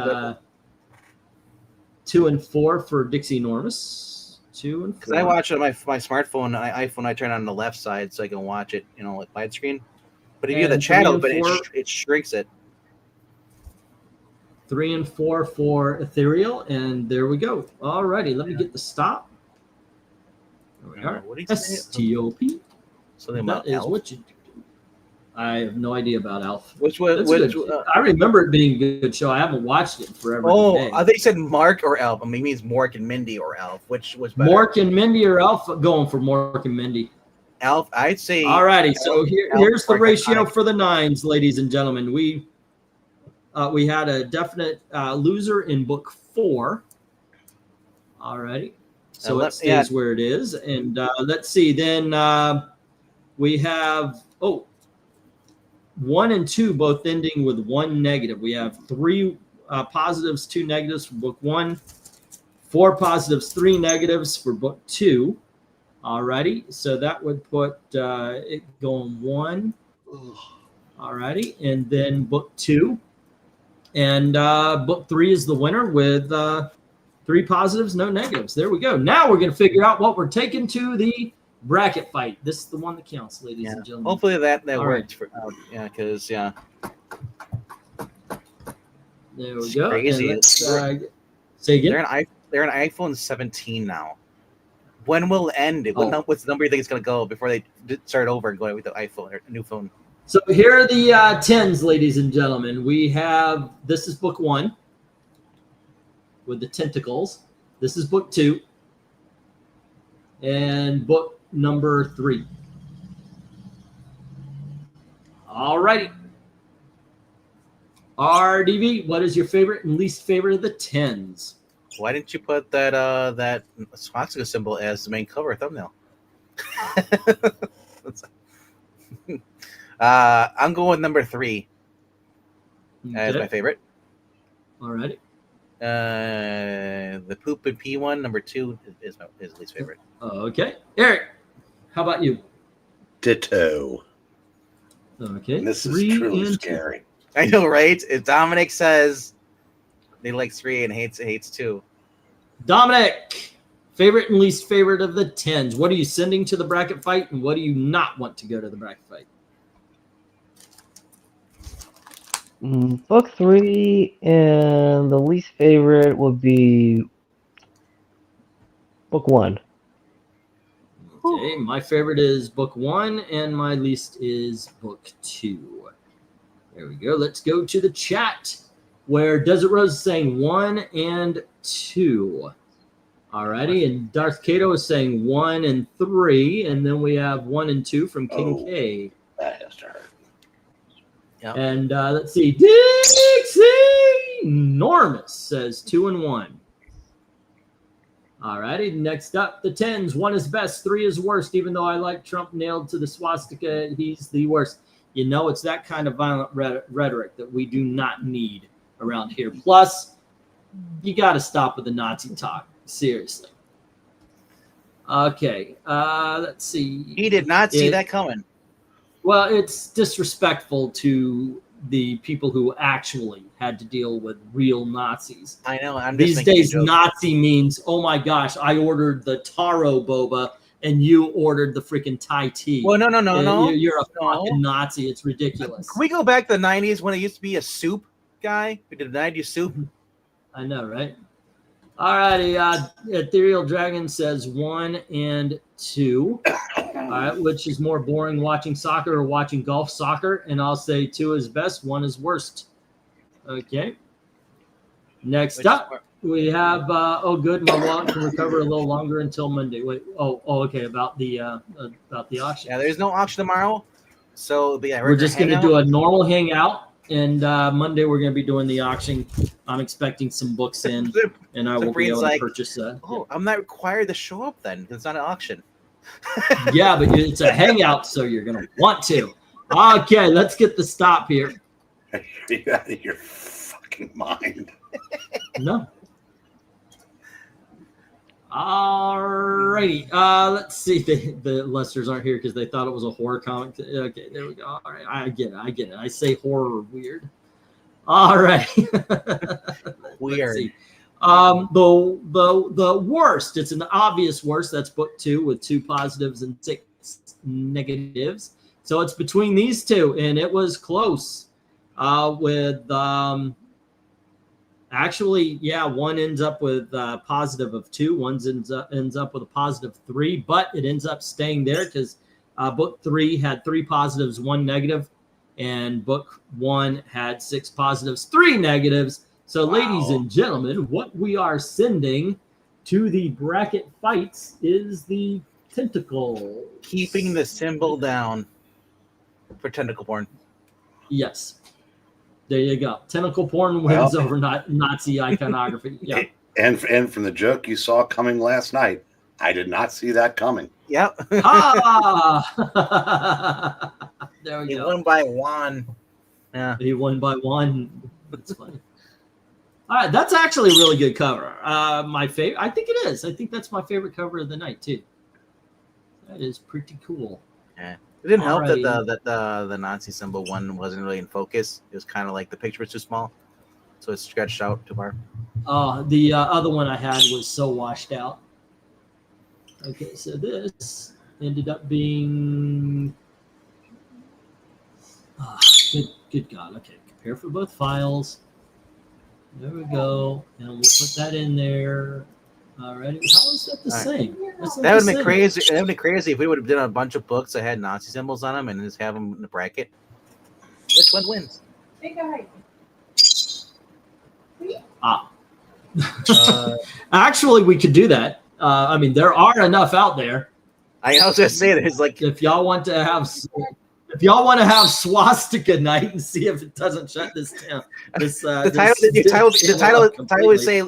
2 and 4 for Dixie Enormous. 2 and 4. Because I watch it on my smartphone, iPhone. I turn it on the left side so I can watch it, like widescreen. But if you have the And chat 3 and open, 4 it shrinks it. 3 and 4 for Ethereal, and there we go. All righty, let me get the stop. There we are. What do you say? STOP. Something That about is Elf. what you do. I have no idea about Alf. Which was That's good. I remember it being a good show. I haven't watched it in forever. Oh, today. I think you said Mark or Elf. I mean, it means Mork and Mindy or Elf. Which was better? Mork and Mindy or Alf? Going for Mork and Mindy. Elf. I'd say. All righty, so Elf here's the Mork ratio iconic. for the nines, ladies and gentlemen. We had a definite loser in book 4. All righty, so it stays where it is, and let's see. Then we have 1 and 2 both ending with 1 negative. We have 3 positives, 2 negatives for book 1, 4 positives, 3 negatives for book 2. Alrighty, so that would put it going 1. Alrighty, and then book 2, and book 3 is the winner with 3 positives, no negatives. There we go. Now we're going to figure out what we're taking to the bracket fight. This is the one that counts, ladies and gentlemen. Hopefully that All worked right. for because There we It's go. crazy. And let's, say again. they're an iPhone 17 now. When will it end? Oh. What's the number you think it's going to go before they start over and go with the iPhone or a new phone? So here are the 10s, ladies and gentlemen. We have, this is book 1 with the tentacles. This is book 2. And book number 3. All righty. RDV, what is your favorite and least favorite of the 10s? Why didn't you put that swastika symbol as the main cover thumbnail? I'm going with number 3 as Okay. my favorite. All righty. The poop and pee one, number 2, is his least favorite. Okay, Eric, how about you? Ditto. Okay, And this is 3 truly and 2. scary. I know, right? If Dominic says they like 3 and hates 2. Dominic, favorite and least favorite of the 10s. What are you sending to the bracket fight, and what do you not want to go to the bracket fight? Book 3, and the least favorite would be book 1. Okay, my favorite is book 1, and my least is book 2. There we go. Let's go to the chat, where Desert Rose is saying 1 and 2. Alrighty, and Darth Kato is saying 1 and 3, and then we have 1 and 2 from King K. That has to hurt. Yep. And let's see, Dixie Normus says 2 and 1. Alrighty, next up, the 10s. 1 is best, 3 is worst. Even though I like Trump nailed to the swastika, he's the worst. You know, it's that kind of violent rhetoric that we do not need around here. Plus, you got to stop with the Nazi talk. Seriously. Okay, let's see. He did not see that coming. Well, it's disrespectful to the people who actually had to deal with real Nazis. I know. I'm just These making a days, joke. Nazi means, oh my gosh, I ordered the taro boba and you ordered the freaking Thai tea. Well, no. You're a No. fucking Nazi. It's ridiculous. Can we go back to the 90s when it used to be a soup guy who did 90s soup? I know, right? Alrighty, Ethereal Dragon says 1 and 2. All right, which is more boring, watching soccer or watching golf soccer? And I'll say 2 is best, 1 is worst. Okay. Next up, we have oh good, my wallet can recover a little longer until Monday. Wait, okay, about the auction. Yeah, there's no auction tomorrow, so but yeah, We're just going to do a normal hangout, and Monday we're going to be doing the auction. I'm expecting some books in, and I will be able to purchase that. Oh, I'm not required to show up then because it's not an auction. Yeah, but it's a hangout, so you're going to want to. Okay, let's get the stop here. Are you out of your fucking mind? No. Alrighty. Let's see. The Lesters aren't here because they thought it was a horror comic. Okay, there we go. All right, I get it. I say horror weird. All right. Weird. The worst. It's an obvious worst. That's book 2 with 2 positives and 6 negatives. So it's between these two, and it was close. With actually, yeah, one ends up with a positive of 2. One ends up with a positive 3, but it ends up staying there because book 3 had 3 positives, 1 negative, and book 1 had 6 positives, 3 negatives. So, ladies and gentlemen, what we are sending to the bracket fights is the tentacle. Keeping the symbol down for tentacle porn. Yes. There you go. Tentacle porn wins over Nazi iconography. Yeah. And from the joke you saw coming last night, I did not see that coming. Yep. There we He go. won by 1. Yeah. He won by 1. That's funny. All right, that's actually a really good cover. My favorite. I think it is. I think that's my favorite cover of the night too. That is pretty cool. Yeah. It didn't help Alrighty. that the Nazi symbol one wasn't really in focus. It was kind of like the picture was too small, so it stretched out too far. The other one I had was so washed out. Okay, so this ended up being. Good God. Okay, compare for both files. There we go. And we'll put that in there. Alrighty. How is that the same? That's not That would the have been same. crazy. That would have been crazy if we would have done a bunch of books that had Nazi symbols on them and just have them in the bracket. Which one wins? Big guy. Actually, we could do that. I mean, there are enough out there. I was gonna say that it's like If y'all want to have swastika night and see if it doesn't shut this down. the title would say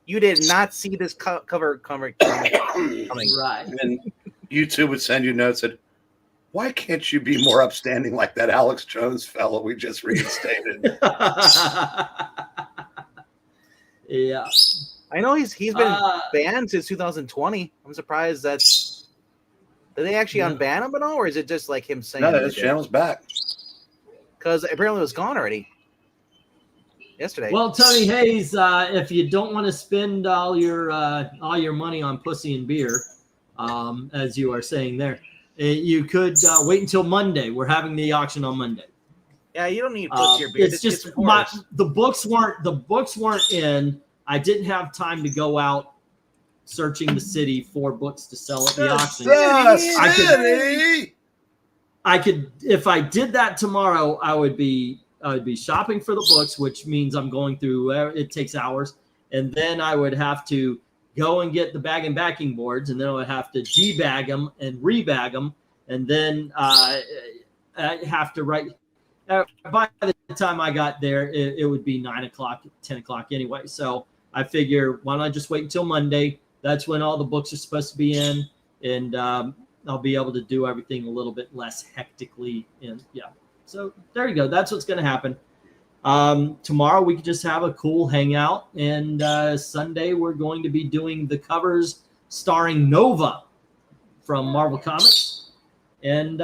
you did not see this cover coming. Right. And YouTube would send you notes that, why can't you be more upstanding like that Alex Jones fellow we just reinstated? Yeah. I know he's been Uh, banned since 2020. I'm surprised that's. Did they actually Yeah. unban him at all, or is it just like him saying? No, his channel's back. Because apparently it was gone already. Yesterday. Well, Tony Hayes, if you don't want to spend all your money on pussy and beer, as you are saying there, you could wait until Monday. We're having the auction on Monday. Yeah, you don't need pussy or beer. It's just the books weren't in. I didn't have time to go out searching the city for books to sell at the auction. I could if I did that tomorrow, I would be shopping for the books, which means I'm going through. It takes hours, and then I would have to go and get the bag and backing boards, and then I would have to debag them and rebag them, and then I have to write. By the time I got there, it would be 9 o'clock, 10 o'clock anyway. So I figure, why don't I just wait until Monday? That's when all the books are supposed to be in, and I'll be able to do everything a little bit less hectically. And yeah, so there you go. That's what's going to happen. Tomorrow we could just have a cool hangout, and Sunday we're going to be doing the covers starring Nova from Marvel Comics, and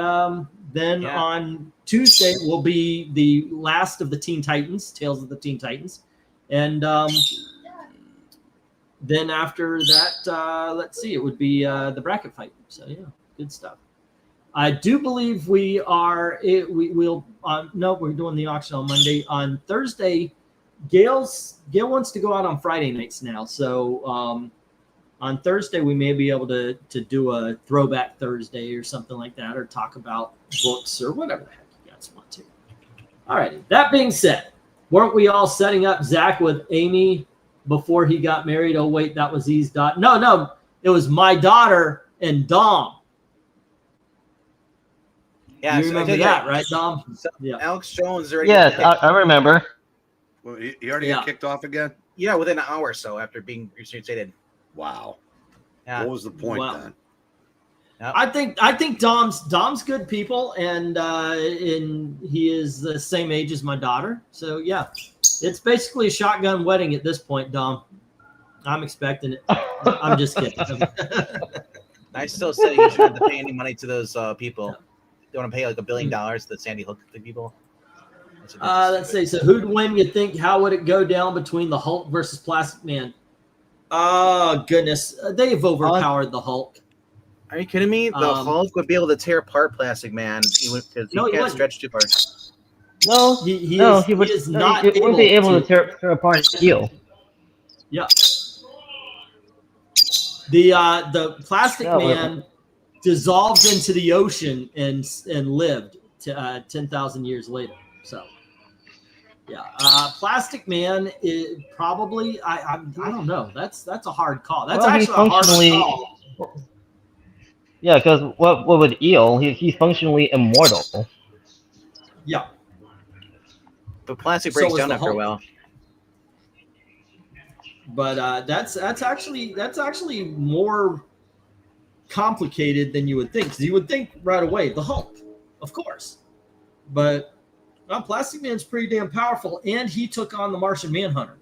then on Tuesday will be the last of the Teen Titans, Tales of the Teen Titans, and then after that, let's see, it would be the bracket fight. So yeah, good stuff. I do believe we'll no, we're doing the auction on Monday. On Thursday, Gail wants to go out on Friday nights now. So on Thursday, we may be able to do a throwback Thursday or something like that, or talk about books or whatever the heck you guys want to. All right. That being said, weren't we all setting up Zach with Amy before he got married? Oh, wait, that was E's daughter. No, it was my daughter and Dom. Yeah, you remember that, right, Dom? So yeah. Alex Jones already. Yes, I remember. Well, he already got kicked off again? Yeah, within an hour or so after being reinstated. Wow. Yeah. What was the point then? Yep. I think Dom's good people, and he is the same age as my daughter. So yeah, it's basically a shotgun wedding at this point, Dom. I'm expecting it. I'm just kidding. I still say you shouldn't have to pay any money to those people. You want to pay like $1 billion to the Sandy Hook people? Let's see. So who'd win? You think? How would it go down between the Hulk versus Plastic Man? Oh goodness, they've overpowered the Hulk. Are you kidding me? The Hulk would be able to tear apart Plastic Man because he can't stretch too far. No, he wouldn't be able to tear apart Steel. Yeah. The Plastic Man dissolved into the ocean and lived to 10,000 years later. So, yeah, Plastic Man is probably I don't know. That's a hard call. That's actually a hard call. Yeah, because what with Eel, he's functionally immortal. Yeah. But plastic breaks down after a while. But that's actually more complicated than you would think. Because you would think right away the Hulk, of course. But Plastic Man's pretty damn powerful, and he took on the Martian Manhunter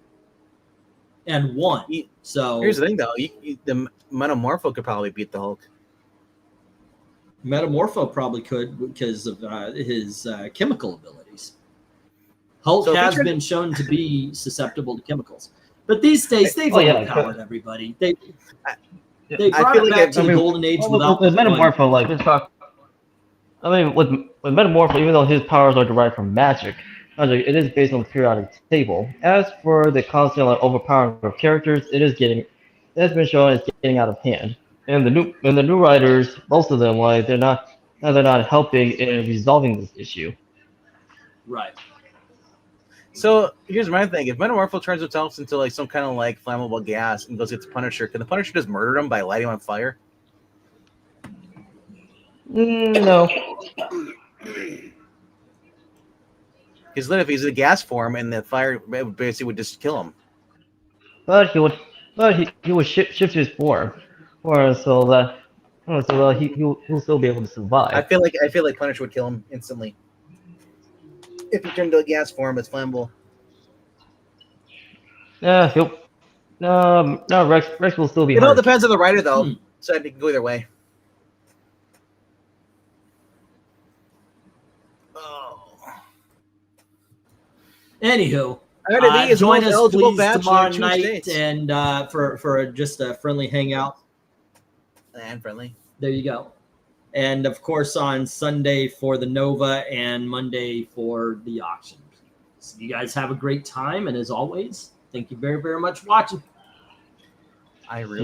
and won. So here's the thing, though: the Metamorpho could probably beat the Hulk. Metamorpho probably could because of his chemical abilities. Hulk has been shown to be susceptible to chemicals, but these days they've overpowered everybody. They brought it back to the golden age without with Metamorpho. Like, with Metamorpho, even though his powers are derived from magic, it is based on the periodic table. As for the constant overpowering of characters, it has been shown as getting out of hand. And the new writers, most of them, they're not helping in resolving this issue. Right. So here's my thing: if Metamorpho turns himself into some kind of flammable gas and goes get the Punisher, can the Punisher just murder him by lighting him on fire? No. Because then if he's in a gas form and the fire basically would just kill him. But he would shift his form, so that he'll still be able to survive. I feel like Punisher would kill him instantly if he turned into a gas form. It's flammable. Yeah, No, Rex will still be It all hurt. depends on the writer, though. Hmm. So it can go either way. Oh. Anywho, Alrighty, is the join most us eligible please bachelor tomorrow in two night states. and for just a friendly hangout. And friendly. There you go. And of course on Sunday for the Nova and Monday for the auction. So you guys have a great time, and as always, thank you very, very much for watching. I really